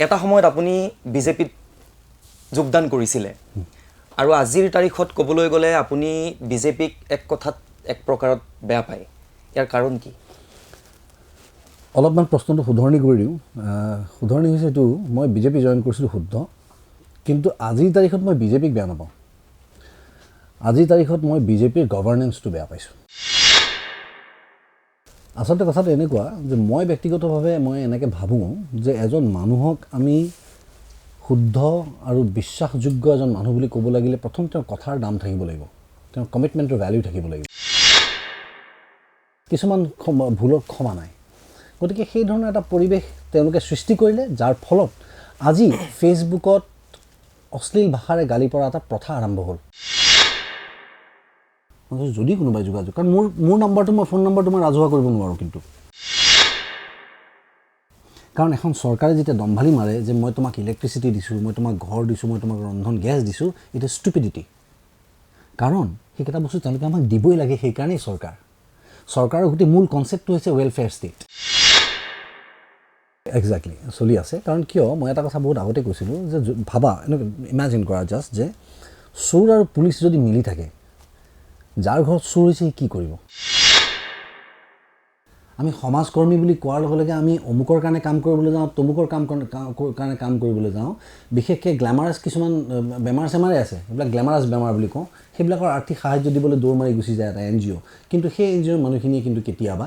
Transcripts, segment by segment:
এটা সময়ত আপুনি বিজেপিত যোগদান কৰিছিলে আৰু আজিৰ তাৰিখত ক'বলৈ গ'লে আপুনি বিজেপিক এক কথাত এক প্ৰকাৰত বেয়া পায় ইয়াৰ কাৰণ কি অলপমান প্ৰশ্নটো শুধৰণি কৰি দিওঁ শুধৰণি হৈছে এইটো মই বিজেপি জইন কৰিছিলোঁ শুদ্ধ কিন্তু আজিৰ তাৰিখত মই বিজেপিক বেয়া নাপাওঁ আজিৰ তাৰিখত মই বিজেপিৰ গভাৰ্নেন্সটো বেয়া পাইছোঁ আচলতে কথাটো এনেকুৱা যে মই ব্যক্তিগতভাৱে মই এনেকৈ ভাবোঁ যে এজন মানুহক আমি শুদ্ধ আৰু বিশ্বাসযোগ্য এজন মানুহ বুলি ক'ব লাগিলে প্ৰথম তেওঁৰ কথাৰ দাম থাকিব লাগিব তেওঁৰ কমিটমেণ্টৰ ভেলিউ থাকিব লাগিব কিছুমান ভুলৰ ক্ষমা নাই গতিকে সেই ধৰণৰ এটা পৰিৱেশ তেওঁলোকে সৃষ্টি কৰিলে যাৰ ফলত আজি ফেচবুকত অশ্লীল ভাষাৰে গালি পৰা এটা প্ৰথা আৰম্ভ হ'ল যদি কোনোবাই যোগাযোগ কাৰণ মোৰ নম্বৰটো মই ফোন নম্বৰটো মই ৰাজহুৱা কৰিব নোৱাৰোঁ কিন্তু কাৰণ এখন চৰকাৰে যেতিয়া দম্ভালি মাৰে যে মই তোমাক ইলেক্ট্ৰিচিটি দিছোঁ মই তোমাক ঘৰ দিছোঁ মই তোমাক ৰন্ধন গেছ দিছোঁ ইট ইজ ষ্টুপিডিটি কাৰণ সেইকেইটা বস্তু তেওঁলোকে আমাক দিবই লাগে সেইকাৰণেই চৰকাৰৰ গোটেই মূল কনচেপ্টটো হৈছে ৱেলফেয়াৰ ষ্টেট একজেক্টলি চলি আছে কাৰণ কিয় মই এটা কথা বহুত আগতে কৈছিলোঁ যে ভাবা এনেকৈ ইমাজিন কৰা জাষ্ট যে চোৰ আৰু পুলিচ যদি মিলি থাকে যাৰ ঘৰত চোৰ হৈছে কি কৰিব আমি সমাজকৰ্মী বুলি কোৱাৰ লগে লগে আমি অমুকৰ কাৰণে কাম কৰিবলৈ যাওঁ তমুকৰ কাৰণে কাম কৰিবলৈ যাওঁ বিশেষকৈ গ্লেমাৰাছ কিছুমান বেমাৰ চেমাৰে আছে সেইবিলাক গ্লেমাৰাছ বেমাৰ বুলি কওঁ সেইবিলাকৰ আৰ্থিক সাহায্য দিবলৈ দৌৰ মাৰি গুচি যায় এটা NGO কিন্তু সেই NGOৰ মানুহখিনিয়ে কিন্তু কেতিয়াবা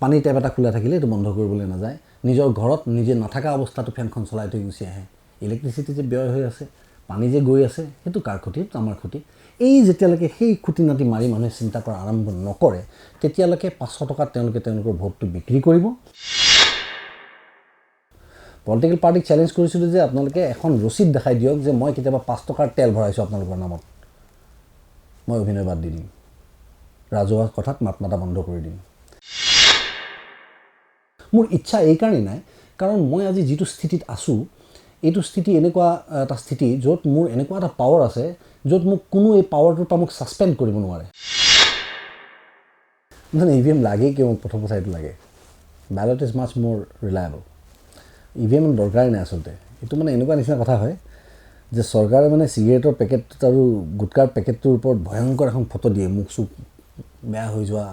পানীৰ টেপ এটা খোলা থাকিলে এইটো বন্ধ কৰিবলৈ নাযায় নিজৰ ঘৰত নিজে নাথাকা অৱস্থাটো ফেনখন চলাই থৈ গুচি আহে ইলেক্ট্ৰিচিটি যে ব্যয় হৈ আছে পানী যে গৈ আছে সেইটো কাৰ ক্ষতি আমাৰ ক্ষতি এই যেতিয়ালৈকে সেই খুঁটি নাটি মাৰি মানুহে চিন্তা কৰা আৰম্ভ নকৰে তেতিয়ালৈকে 500 টকাত তেওঁলোকে তেওঁলোকৰ ভোটটো বিক্ৰী কৰিব পলিটিকেল পাৰ্টিক চেলেঞ্জ কৰিছিলোঁ যে আপোনালোকে এখন ৰচিদ দেখাই দিয়ক যে মই কেতিয়াবা 5 টকাৰ তেল ভৰাইছোঁ আপোনালোকৰ নামত মই অভিনয় বাদ দি দিম ৰাজহুৱা কথাত মাত মাতা বন্ধ কৰি দিম মোৰ ইচ্ছা এই কাৰণেই নাই কাৰণ মই আজি যিটো স্থিতিত আছোঁ এইটো স্থিতি এনেকুৱা এটা স্থিতি য'ত মোৰ এনেকুৱা এটা পাৱাৰ আছে য'ত মোক কোনো এই পাৱাৰটোৰ পৰা মোক ছাছপেণ্ড কৰিব নোৱাৰে মানে EVM লাগে কিয় মোক প্ৰথম কথা এইটো লাগে বেলট ইজ মাছ মোৰ ৰিলায়েবল EVM দৰকাৰেই নাই আচলতে এইটো মানে এনেকুৱা নিচিনা কথা হয় যে চৰকাৰে মানে চিগাৰেটৰ পেকেট আৰু গুটকাৰ পেকেটটোৰ ওপৰত ভয়ংকৰ এখন ফটো দিয়ে মুখ চুখ বেয়া হৈ যোৱা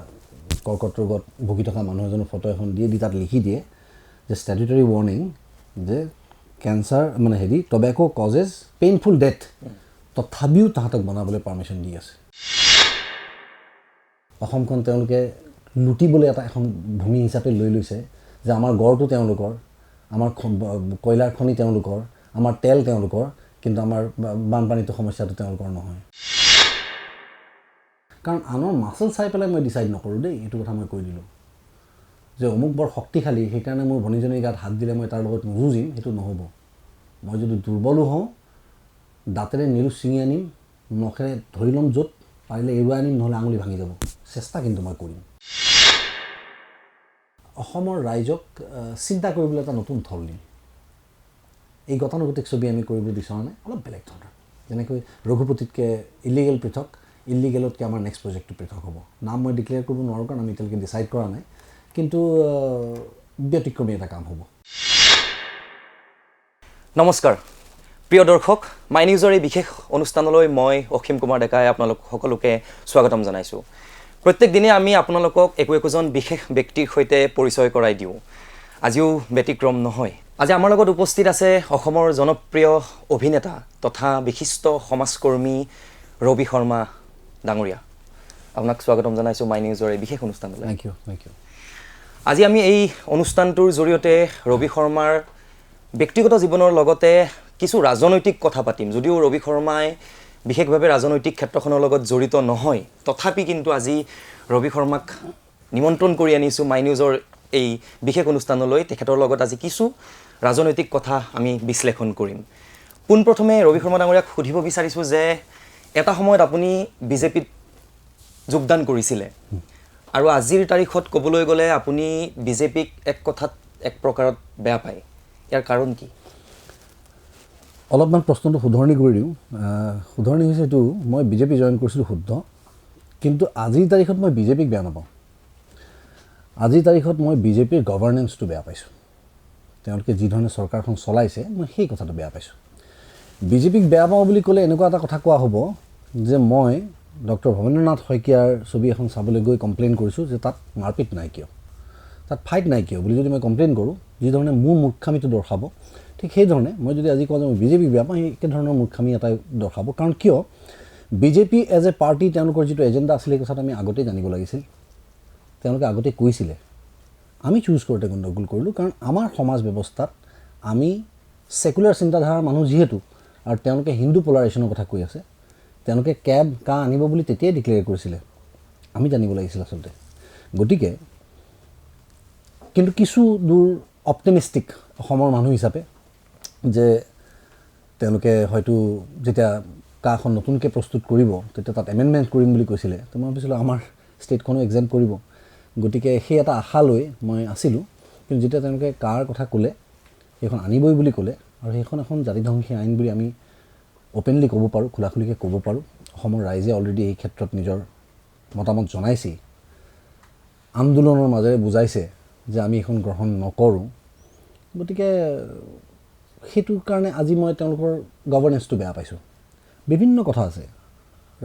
কৰ্কট ৰোগত ভুগি থকা মানুহ এজনৰ ফটো এখন দি তাত লিখি দিয়ে যে ষ্টেটুটৰী ৱাৰ্ণিং যে কেঞ্চাৰ মানে টবেকো কজেছ পেইনফুল ডেথ তথাপিও তাহাঁতক বনাবলৈ পাৰ্মিশ্যন দি আছে অসমখন তেওঁলোকে লুটিবলৈ এটা এখন ভূমি হিচাপে লৈ লৈছে যে আমাৰ গড়টো তেওঁলোকৰ আমাৰ কয়লাৰ খনি তেওঁলোকৰ আমাৰ তেল তেওঁলোকৰ কিন্তু আমাৰ বানপানীটো সমস্যাটো তেওঁলোকৰ নহয় কাৰণ আনৰ মাচল চাই পেলাই মই ডিচাইড নকৰোঁ দেই এইটো কথা মই কৈ দিলোঁ যে অমুক বৰ শক্তিশালী সেইকাৰণে মোৰ ভনীজনীৰ গাত হাত দিলে মই তাৰ লগত নুযুঁজিম সেইটো নহ'ব মই যদি দুৰ্বলো হওঁ দাঁতেৰে নিৰু ছিঙি আনিম নখেৰে ধৰি ল'ম য'ত পাৰিলে এৰুৱাই আনিম নহ'লে আঙুলি ভাঙি যাব চেষ্টা কিন্তু মই কৰিম অসমৰ ৰাইজক চিন্তা কৰিবলৈ এটা নতুন থল দিম এই গতানুগতিক ছবি আমি কৰিবলৈ বিচৰা নাই অলপ বেলেগ ধৰণৰ যেনেকৈ ৰঘুপতিতকৈ ইলিগেল পৃথক ইলিগেলতকৈ আমাৰ নেক্সট প্ৰজেক্টটো পৃথক হ'ব নাম মই ডিক্লেয়াৰ কৰিব নোৱাৰোঁ কাৰণ আমি এতিয়ালৈকে ডিচাইড কৰা নাই কিন্তু ব্যতিক্ৰমী এটা কাম হ'ব নমস্কাৰ প্ৰিয় দৰ্শক মাই নিউজৰ এই বিশেষ অনুষ্ঠানলৈ মই অসীম কুমাৰ ডেকাই আপোনালোক সকলোকে স্বাগতম জনাইছোঁ প্ৰত্যেক দিনে আমি আপোনালোকক একোজন বিশেষ ব্যক্তিৰ সৈতে পৰিচয় কৰাই দিওঁ আজিও ব্যতিক্ৰম নহয় আজি আমাৰ লগত উপস্থিত আছে অসমৰ জনপ্ৰিয় অভিনেতা তথা বিশিষ্ট সমাজকৰ্মী ৰবি শৰ্মা ডাঙৰীয়া আপোনাক স্বাগতম জনাইছোঁ মাই নিউজৰ এই বিশেষ অনুষ্ঠানলৈ থেংক ইউ আজি আমি এই অনুষ্ঠানটোৰ জৰিয়তে ৰবি শৰ্মাৰ ব্যক্তিগত জীৱনৰ লগতে কিছু ৰাজনৈতিক কথা পাতিম যদিও ৰবি শৰ্মাই বিশেষভাৱে ৰাজনৈতিক ক্ষেত্ৰখনৰ লগত জড়িত নহয় তথাপি কিন্তু আজি ৰবি শৰ্মাক নিমন্ত্ৰণ কৰি আনিছোঁ মাই নিউজৰ এই বিশেষ অনুষ্ঠানলৈ তেখেতৰ লগত আজি কিছু ৰাজনৈতিক কথা আমি বিশ্লেষণ কৰিম পোনপ্ৰথমে ৰবি শৰ্মা ডাঙৰীয়াক সুধিব বিচাৰিছোঁ যে এটা সময়ত আপুনি বিজেপিত যোগদান কৰিছিলে আৰু আজিৰ তাৰিখত ক'বলৈ গ'লে আপুনি বিজেপিক এক কথাত এক প্ৰকাৰত বেয়া পায় ইয়াৰ কাৰণ কি অলপমান প্ৰশ্নটো শুধৰণি কৰি দিওঁ শুধৰণি হৈছে এইটো মই বিজেপি জইন কৰিছিলোঁ শুদ্ধ কিন্তু আজিৰ তাৰিখত মই বিজেপিক বেয়া নাপাওঁ আজিৰ তাৰিখত মই বিজেপিৰ গভাৰ্নেন্সটো বেয়া পাইছোঁ তেওঁলোকে যি ধৰণে চৰকাৰখন চলাইছে মই সেই কথাটো বেয়া পাইছোঁ। বিজেপিক বেয়া পাওঁ বুলি ক'লে এনেকুৱা এটা কথা কোৱা হ'ব যে মই ডক্টৰ ভৱেন্দ্ৰনাথ শইকীয়াৰ ছবি এখন চাবলৈ গৈ কমপ্লেইন কৰিছোঁ যে তাত মাৰপিট নাই কিয়, তাত ফাইট নাই কিয় বুলি যদি মই কমপ্লেইন কৰোঁ, যিধৰণে মোৰ মূৰ্খামিটো দৰ্শাব, ঠিক সেইধৰণে মই যদি আজি কওঁ যে মই বিজেপিক বেয়া পাওঁ, সেই একেধৰণৰ মূৰ্খামি এটাই দৰ্শাব। কাৰণ কিয় বিজেপি এজ এ পাৰ্টি তেওঁলোকৰ যিটো এজেণ্ডা আছিলে সেই কথাটো আমি আগতেই জানিব লাগিছিল। তেওঁলোকে আগতে কৈছিলে, আমি চুজ কৰোঁতে গণ্ডগোল কৰিলোঁ, কাৰণ আমাৰ সমাজ ব্যৱস্থাত আমি ছেকুলাৰ চিন্তাধাৰাৰ মানুহ যিহেতু, আৰু তেওঁলোকে হিন্দু পলাৰাইজেশ্যনৰ কথা কৈ আছে, তেওঁলোকে কেব কা আনিব বুলি তেতিয়াই ডিক্লেয়াৰ কৰিছিলে, আমি জানিব লাগিছিল আচলতে। গতিকে কিন্তু কিছু দূৰ অপটিমিষ্টিক অসমৰ মানুহ হিচাপে যে তেওঁলোকে হয়তো যেতিয়া কাখন নতুনকৈ প্ৰস্তুত কৰিব তেতিয়া তাত এমেণ্ডমেণ্ট কৰিম বুলি কৈছিলে, তো মই ভাবিছিলোঁ আমাৰ ষ্টেটখনো এক্সাম কৰিব, গতিকে সেই এটা আশা লৈ মই আছিলোঁ। কিন্তু যেতিয়া তেওঁলোকে কাৰ কথা ক'লে, সেইখন আনিবই বুলি ক'লে, আৰু সেইখন এখন জাতিধ্বংসী আইন বুলি আমি অ'পেনলি ক'ব পাৰোঁ, খোলাখুলিকৈ ক'ব পাৰোঁ। অসমৰ ৰাইজে অলৰেডি এই ক্ষেত্ৰত নিজৰ মতামত জনাইছেই, আন্দোলনৰ মাজেৰে বুজাইছে যে আমি এইখন গ্ৰহণ নকৰোঁ। গতিকে সেইটোৰ কাৰণে আজি মই তেওঁলোকৰ গভৰ্নেন্সটো বেয়া পাইছোঁ। বিভিন্ন কথা আছে,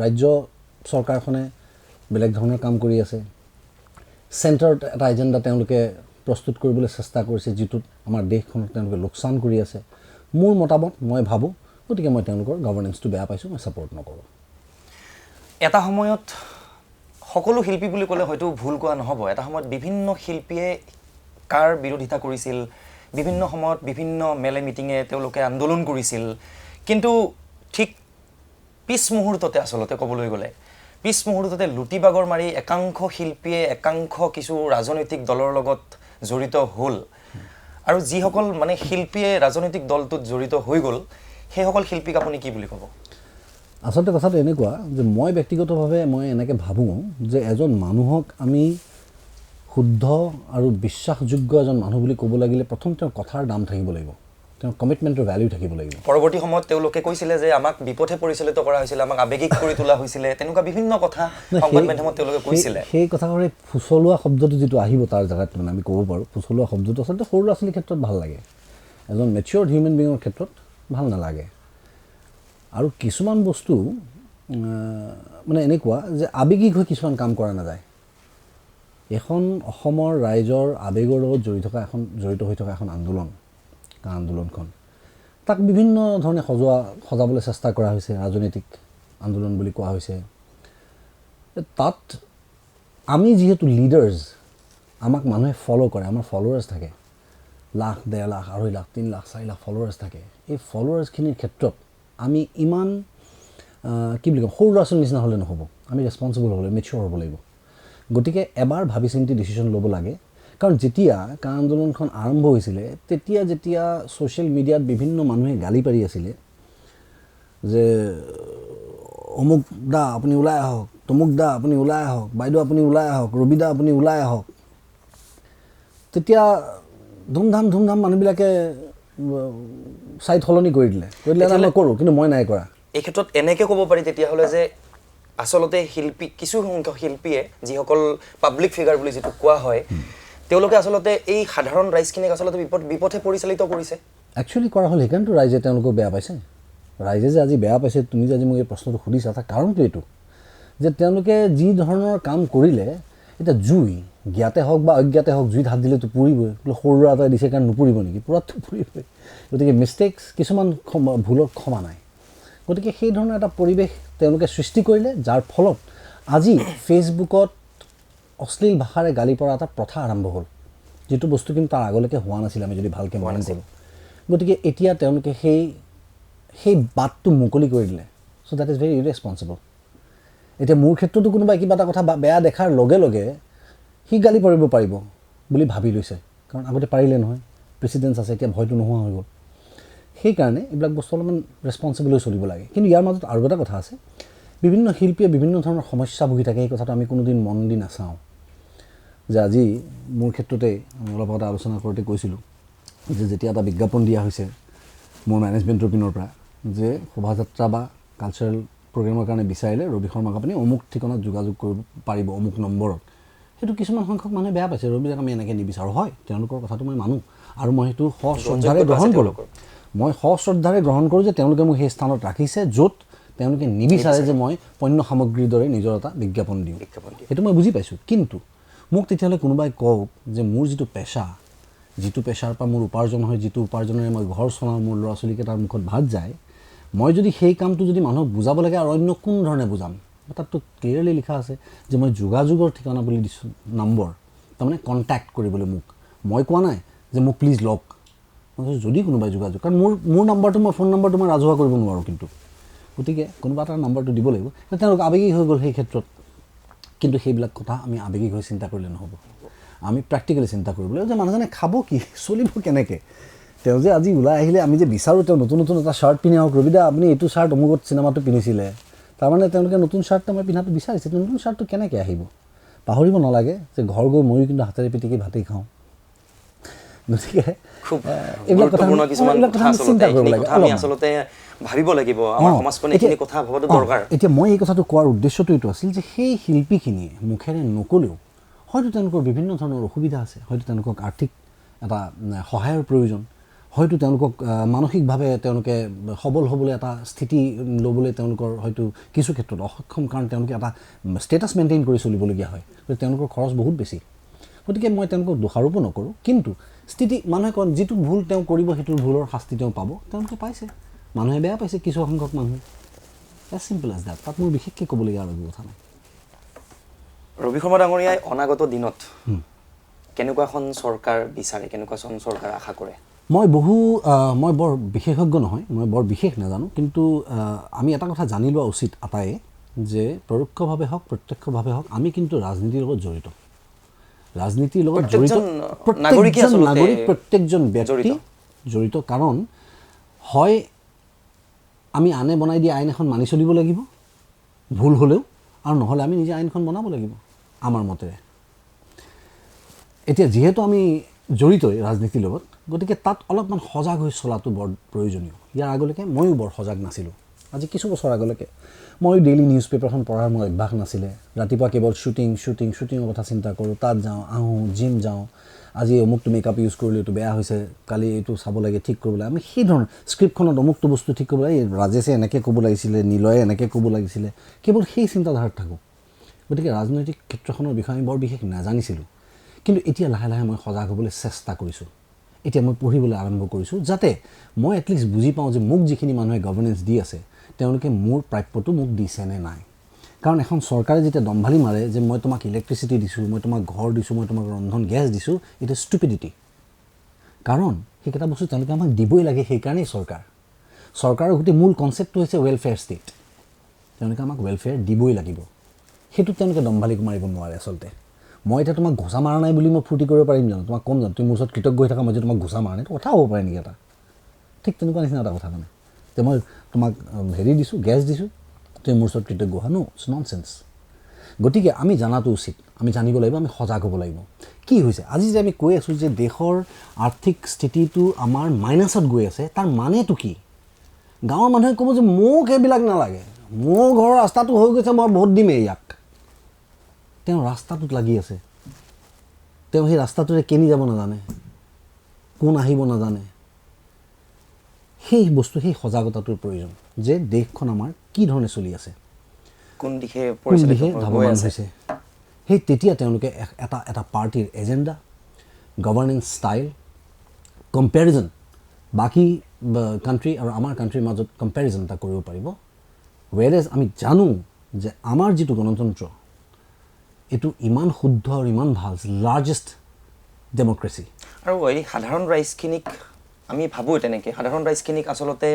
ৰাজ্য চৰকাৰখনে বেলেগ ধৰণৰ কাম কৰি আছে, চেণ্টাৰত এটা এজেণ্ডা তেওঁলোকে প্ৰস্তুত কৰিবলৈ চেষ্টা কৰিছে, যিটোত আমাৰ দেশখনক তেওঁলোকে লোকচান কৰি আছে। মোৰ মতামত মই ভাবোঁ, গতিকে মই তেওঁলোকৰ গভৰ্নেন্সটো বেয়া পাইছোঁ, মই ছাপোৰ্ট নকৰোঁ। এটা সময়ত সকলো শিল্পী বুলি ক'লে হয়তো ভুল কোৱা নহ'ব, এটা সময়ত বিভিন্ন শিল্পীয়ে কাৰ বিৰোধিতা কৰিছিল, বিভিন্ন সময়ত বিভিন্ন মেলে মিটিঙে তেওঁলোকে আন্দোলন কৰিছিল, কিন্তু ঠিক পিছ মুহূৰ্ততে আচলতে ক'বলৈ গ'লে পিছ মুহূৰ্ততে লুটিবাগৰ মাৰি একাংশ শিল্পীয়ে একাংশ কিছু ৰাজনৈতিক দলৰ লগত জড়িত হ'ল, আৰু যিসকল মানে শিল্পীয়ে ৰাজনৈতিক দলটোত জড়িত হৈ গ'ল, সেইসকল শিল্পীক আপুনি কি বুলি ক'ব? আচলতে কথাটো এনেকুৱা যে মই ব্যক্তিগতভাৱে মই এনেকৈ ভাবোঁ যে এজন মানুহক আমি শুদ্ধ আৰু বিশ্বাসযোগ্য এজন মানুহ বুলি ক'ব লাগিলে প্ৰথম তেওঁৰ কথাৰ দাম থাকিব লাগিব, তেওঁৰ কমিটমেণ্টৰ ভেলিউ থাকিব লাগিব। পৰৱৰ্তী সময়ত তেওঁলোকে কৈছিলে যে আমাক বিপথে পৰিচালিত কৰা হৈছিলে, আমাক আৱেগিক কৰি তোলা হৈছিলে, তেনেকুৱা বিভিন্ন কথা সংবাদ মাধ্যমত তেওঁলোকে কৈছিলে। সেই কথাষাৰে ফুচলোৱা শব্দটো যিটো আহিব তাৰ জেগাত মানে আমি ক'ব পাৰোঁ, ফুচলোৱা শব্দটো আচলতে সৰু ল'ৰা ছোৱালীৰ ক্ষেত্ৰত ভাল লাগে, এজন মেচিয়ৰ্ড হিউমেন বিঙৰ ক্ষেত্ৰত ভাল নালাগে। আৰু কিছুমান বস্তু মানে এনেকুৱা যে আৱেগিক হৈ কিছুমান কাম কৰা নাযায়। এখন অসমৰ ৰাইজৰ আৱেগৰ লগত জড়িত হৈ থকা এখন আন্দোলন, কা আন্দোলনখন, তাক বিভিন্ন ধৰণে সজাবলৈ চেষ্টা কৰা হৈছে, ৰাজনৈতিক আন্দোলন বুলি কোৱা হৈছে। তাত আমি যিহেতু লিডাৰ্ছ, আমাক মানুহে ফ'ল' কৰে, আমাৰ ফলোৱাৰ্ছ থাকে, লাখ, 1.5 লাখ, 2.5 লাখ, 3 লাখ, 4 লাখ ফলোৱাৰ্ছ থাকে। এই ফলোৱাৰ্ছখিনিৰ ক্ষেত্ৰত আমি ইমান কি বুলি কওঁ, সৰু ল'ৰা ছোৱালীৰ নিচিনা হ'লে নহ'ব, আমি ৰেছপনচিবল হ'ব লাগিব, মেচিয়ৰ হ'ব লাগিব। গতিকে এবাৰ ভাবি চিন্তি ডিচিশ্যন ল'ব লাগে। কাৰণ যেতিয়া কা আন্দোলনখন আৰম্ভ হৈছিলে, যেতিয়া ছ'চিয়েল মিডিয়াত বিভিন্ন মানুহে গালি পাৰি আছিলে যে অমুক দা আপুনি ওলাই আহক, তমুক দা আপুনি ওলাই আহক, বাইদেউ আপুনি ওলাই আহক, ৰবি দা আপুনি ওলাই আহক, তেতিয়া ধুমধাম মানুহবিলাকে ছাইড সলনি কৰি দিলে মই কৰোঁ, কিন্তু মই নাই কৰা। এই ক্ষেত্ৰত এনেকৈ ক'ব পাৰি তেতিয়াহ'লে যে আচলতে কিছু সংখ্যক শিল্পীয়ে, যিসকল পাব্লিক ফিগাৰ বুলি যিটো কোৱা হয়, তেওঁলোকে আচলতে এই সাধাৰণ ৰাইজখিনিক আচলতে বিপথে পৰিচালিত কৰিছে। একচুৱেলি কৰা হ'ল, সেইকাৰণেতো ৰাইজে তেওঁলোকক বেয়া পাইছে। ৰাইজে যে আজি বেয়া পাইছে, তুমি যে আজি মোক এই প্ৰশ্নটো সুধিছা, তাৰ কাৰণটো এইটো যে তেওঁলোকে যি ধৰণৰ কাম কৰিলে, এতিয়া জুই জ্ঞাতে হওক বা অজ্ঞাতে হওক, জুইত হাত দিলেতো পুৰিবই, বোলে সৰু ল'ৰা এটাই দিছে কাৰণ নুপুৰিব নেকি, পুৰাতো পুৰিবই। গতিকে মিষ্টেক্স কিছুমান ভুলৰ ক্ষমা নাই। গতিকে সেই ধৰণৰ এটা পৰিৱেশ তেওঁলোকে সৃষ্টি কৰিলে, যাৰ ফলত আজি ফেচবুকত অশ্লীল ভাষাৰে গালি পৰা এটা প্ৰথা আৰম্ভ হ'ল, যিটো বস্তু কিন্তু তাৰ আগলৈকে হোৱা নাছিল, আমি যদি ভালকৈ মন কৰোঁ। গতিকে এতিয়া তেওঁলোকে সেই বাটটো মুকলি কৰি দিলে। চ' দেট ইজ ভেৰি ইৰেছপনচিবল। এতিয়া মোৰ ক্ষেত্ৰতো কোনোবাই কিবা এটা কথা বেয়া দেখাৰ লগে লগে সি গালি পাৰিব পাৰিব বুলি ভাবি লৈছে, কাৰণ আগতে পাৰিলে নহয়, প্ৰেচিডেঞ্চ আছে, এতিয়া ভয়টো নোহোৱা হৈ গ'ল। সেইকাৰণে এইবিলাক বস্তু অলপমান ৰেছপনচিবল হৈ চলিব লাগে। কিন্তু ইয়াৰ মাজত আৰু এটা কথা আছে, বিভিন্ন শিল্পীয়ে বিভিন্ন ধৰণৰ সমস্যা ভুগি থাকে, সেই কথাটো আমি কোনোদিন মন দি নাচাওঁ। যে আজি মোৰ ক্ষেত্ৰতে আমি অলপ আগতে আলোচনা কৰোঁতে কৈছিলোঁ যে যেতিয়া এটা বিজ্ঞাপন দিয়া হৈছে মোৰ মেনেজমেণ্টৰ পিনৰ পৰা যে শোভাযাত্ৰা বা কালচাৰেল প্ৰগ্ৰেমৰ কাৰণে বিচাৰিলে ৰবি শৰ্মাক আপুনি অমুক ঠিকনাত যোগাযোগ কৰিব পাৰিব, অমুক নম্বৰত, সেইটো কিছুমান সংখ্যক মানুহে বেয়া পাইছে। ৰবিদাক আমি এনেকৈ নিবিচাৰোঁ, হয় তেওঁলোকৰ কথাটো মই মানোঁ। আৰু মই সেইটো সশ্ৰদ্ধাৰে গ্ৰহণ কৰোঁ। মই সশ্ৰদ্ধাৰে গ্ৰহণ কৰোঁ যে তেওঁলোকে মোক সেই স্থানত ৰাখিছে য'ত তেওঁলোকে নিবিচাৰে যে মই পণ্য সামগ্ৰীৰ দৰে নিজৰ এটা বিজ্ঞাপন দিওঁ। সেইটো মই বুজি পাইছোঁ। কিন্তু মোক তেতিয়াহ'লে কোনোবাই কওক যে মোৰ যিটো পেচা, যিটো পেচাৰ পৰা মোৰ উপাৰ্জন হয়, যিটো উপাৰ্জনেৰে মই ঘৰ চলাওঁ, মোৰ ল'ৰা ছোৱালীকেইটাৰ মুখত ভাত যায়, মই যদি সেই কামটো যদি মানুহক বুজাব লাগে আৰু অন্য কোন ধৰণে বুজাম? তাততো ক্লিয়াৰলি লিখা আছে যে মই যোগাযোগৰ ঠিকনা বুলি দিছোঁ নম্বৰ, তাৰমানে কণ্টেক্ট কৰিবলৈ মোক। মই কোৱা নাই যে মোক প্লিজ লওক, মই কৈছোঁ যদি কোনোবাই যোগাযোগ, কাৰণ মোৰ নাম্বাৰটো মই ফোন নাম্বাৰটো মই ৰাজহুৱা কৰিব নোৱাৰোঁ, কিন্তু গতিকে কোনোবা এটা নাম্বাৰটো দিব লাগিব। তেওঁলোক আৱেগিক হৈ গ'ল সেই ক্ষেত্ৰত। কিন্তু সেইবিলাক কথা আমি আৱেগিক হৈ চিন্তা কৰিলে নহ'ব, আমি প্ৰেক্টিকেলি চিন্তা কৰিব লাগিব যে মানুহজনে খাব কি, চলিব কেনেকৈ। তেওঁ যে আজি ওলাই আহিলে আমি যে বিচাৰোঁ তেওঁ নতুন নতুন এটা শ্বাৰ্ট পিন্ধি আহক, ৰবিদা আপুনি এইটো শ্বাৰ্ট অমুকত চিনেমাটো পিন্ধিছিলে, তাৰমানে তেওঁলোকে নতুন শ্বাৰ্টটো মই পিন্ধাটো বিচাৰিছে, নতুন শ্বাৰ্টটো কেনেকৈ আহিব? পাহৰিব নালাগে যে ঘৰ গৈ ময়ো কিন্তু হাতেৰে পিটিকি ভাতেই খাওঁ। গতিকে এইবিলাক কথা চিন্তা কৰিব লাগে, আচলতে ভাবিব লাগিব, আমাৰ সমাজখনে এইখিনি কথা ভবাটো দৰকাৰ। এতিয়া মই এই কথাটো কোৱাৰ উদ্দেশ্যটো এইটো আছিল যে সেই শিল্পীখিনিয়ে মুখেৰে নক'লেও হয়তো তেওঁলোকৰ বিভিন্ন ধৰণৰ অসুবিধা আছে, হয়তো তেওঁলোকক আৰ্থিক এটা সহায়ৰ প্ৰয়োজন, হয়তো তেওঁলোকক মানসিকভাৱে তেওঁলোকে সবল হ'বলৈ এটা স্থিতি ল'বলৈ তেওঁলোকৰ হয়তো কিছু ক্ষেত্ৰত অসক্ষম, কাৰণ তেওঁলোকে এটা ষ্টেটাছ মেইনটেইন কৰি চলিবলগীয়া হয়, গতিকে তেওঁলোকৰ খৰচ বহুত বেছি। গতিকে মই তেওঁলোকক দোষাৰোপ নকৰোঁ, কিন্তু মানুহে কয় যিটো ভুল তেওঁ কৰিব সেইটোৰ ভুলৰ শাস্তি তেওঁ পাব, তেওঁলোকে পাইছে, মানুহে বেয়া পাইছে কিছু সংখ্যক মানুহে, এজ চিম্পল এজ দেট। তাত মোৰ বিশেষকৈ ক'বলগীয়া আৰু কথা নাই। ৰবি শৰ্মা ডাঙৰীয়াই অনাগত দিনত কেনেকুৱা এখন চৰকাৰ বিচাৰে, কেনেকুৱা এখন চৰকাৰ আশা কৰে? মই বৰ বিশেষজ্ঞ নহয়, মই বৰ বিশেষ নাজানো, কিন্তু আমি এটা কথা জানি লোৱা উচিত আটায়ে যে পৰোক্ষভাৱে হওক প্ৰত্যক্ষভাৱে হওক আমি কিন্তু ৰাজনীতিৰ লগত জড়িত। ৰাজনীতিৰ লগত জড়িত প্ৰত্যেকজন ব্যক্তি জড়িত, কাৰণ হয় আমি আনে বনাই দিয়া আইন এখন মানি চলিব লাগিব ভুল হ'লেও, আৰু নহ'লে আমি নিজে আইনখন বনাব লাগিব আমাৰ মতেৰে। এতিয়া যিহেতু আমি জড়িতই ৰাজনীতিৰ লগত, গতিকে তাত অলপমান সজাগ হৈ চলাটো বৰ প্ৰয়োজনীয়। ইয়াৰ আগলৈকে ময়ো বৰ সজাগ নাছিলোঁ। আজি কিছু বছৰ আগলৈকে মই ডেইলি নিউজ পেপাৰখন পঢ়াৰ মোৰ অভ্যাস নাছিলে। ৰাতিপুৱা কেৱল শ্বুটিঙৰ কথা চিন্তা কৰোঁ, তাত যাওঁ আহোঁ, জিম যাওঁ, আজি অমুকটো মেকআপ ইউজ কৰিলোঁ এইটো বেয়া হৈছে, কালি এইটো চাব লাগে ঠিক কৰিব লাগে, আমি সেই ধৰণৰ স্ক্ৰিপ্টখনত অমুকটো বস্তু ঠিক কৰিব লাগে, ৰাজেশে এনেকৈ ক'ব লাগিছিলে, নিলয়ে এনেকৈ ক'ব লাগিছিলে, কেৱল সেই চিন্তাধাৰাত থাকোঁ। গতিকে ৰাজনৈতিক ক্ষেত্ৰখনৰ বিষয়ে আমি বৰ বিশেষ নাজানিছিলোঁ, কিন্তু এতিয়া লাহে লাহে মই সজাগ হ'বলৈ চেষ্টা কৰিছোঁ। এতিয়া মই পঢ়িবলৈ আৰম্ভ কৰিছোঁ যাতে মই এটলিষ্ট বুজি পাওঁ যে মোক যিখিনি মানুহে গভৰ্নেন্স দি আছে তেওঁলোকে মোৰ প্ৰাপ্যটো মোক দিছে নে নাই। কাৰণ এখন চৰকাৰে যেতিয়া দম্ভালি মাৰে যে মই তোমাক ইলেক্ট্ৰিচিটি দিছোঁ, মই তোমাক ঘৰ দিছোঁ, মই তোমাক ৰন্ধন গেছ দিছোঁ, ইট ইজ ষ্টুপিডিটি। কাৰণ সেইকেইটা বস্তু তেওঁলোকে আমাক দিবই লাগে, সেইকাৰণেই চৰকাৰৰ গোটেই মূল কনচেপ্টটো হৈছে ৱেলফেয়াৰ ষ্টেট। তেওঁলোকে আমাক ৱেলফেয়াৰ দিবই লাগিব, সেইটোত তেওঁলোকে দম্ভালি মাৰিব নোৱাৰে আচলতে। মই এতিয়া তোমাক ঘোচা মাৰা নাই বুলি মই ফূৰ্তি কৰিব পাৰিম জানো? তোমাক ক'ম জানো তুমি মোৰ ওচৰত কৃতজ্ঞ হৈ থাকা মই যে তোমাক ঘোচা মাৰা নাই? এইটো কথা হ'ব পাৰে নেকি এটা? ঠিক তেনেকুৱা নিচিনা এটা কথা মানে যে মই তোমাক হেৰি দিছোঁ, গেছ দিছোঁ, তুমি মোৰ ওচৰত কৃতজ্ঞ হোৱা? নো, ইটছ ননচেন্স। গতিকে আমি জনাটো উচিত, আমি জানিব লাগিব, আমি সজাগ হ'ব লাগিব। কি হৈছে আজি যে আমি কৈ আছোঁ যে দেশৰ আৰ্থিক স্থিতিটো আমাৰ মাইনাছত গৈ আছে, তাৰ মানেটো কি? গাঁৱৰ মানুহে ক'ব যে মোক এইবিলাক নালাগে, মোৰ ঘৰৰ ৰাস্তাটো হৈ গৈছে, মই ভোট দিমেই ইয়াক। তেওঁ ৰাস্তাটোত লাগি আছে, তেওঁ সেই ৰাস্তাটোৰে কেনি যাব নাজানে, কোন আহিব নাজানে। সেই সজাগতাটোৰ প্ৰয়োজন যে দেশখন আমাৰ কি ধৰণে চলি আছে, কোন দিশে ধাৱমান হৈছে। সেই তেতিয়া তেওঁলোকে এটা পাৰ্টিৰ এজেণ্ডা, গভৰ্নেন্স ষ্টাইল, কম্পেৰিজন, বাকী কাণ্ট্ৰি আৰু আমাৰ কাণ্ট্ৰিৰ মাজত কম্পেৰিজন এটা কৰিব পাৰিব। ৱেৰেজ আমি জানো যে আমাৰ যিটো গণতন্ত্ৰ এইটো ইমান শুদ্ধ আৰু ইমান ভাল, লাৰ্জেষ্ট ডেম'ক্ৰেচি। আৰু এই সাধাৰণ ৰাইজখিনিক আমি ভাবোঁ তেনেকৈ, সাধাৰণ ৰাইজখিনিক আচলতে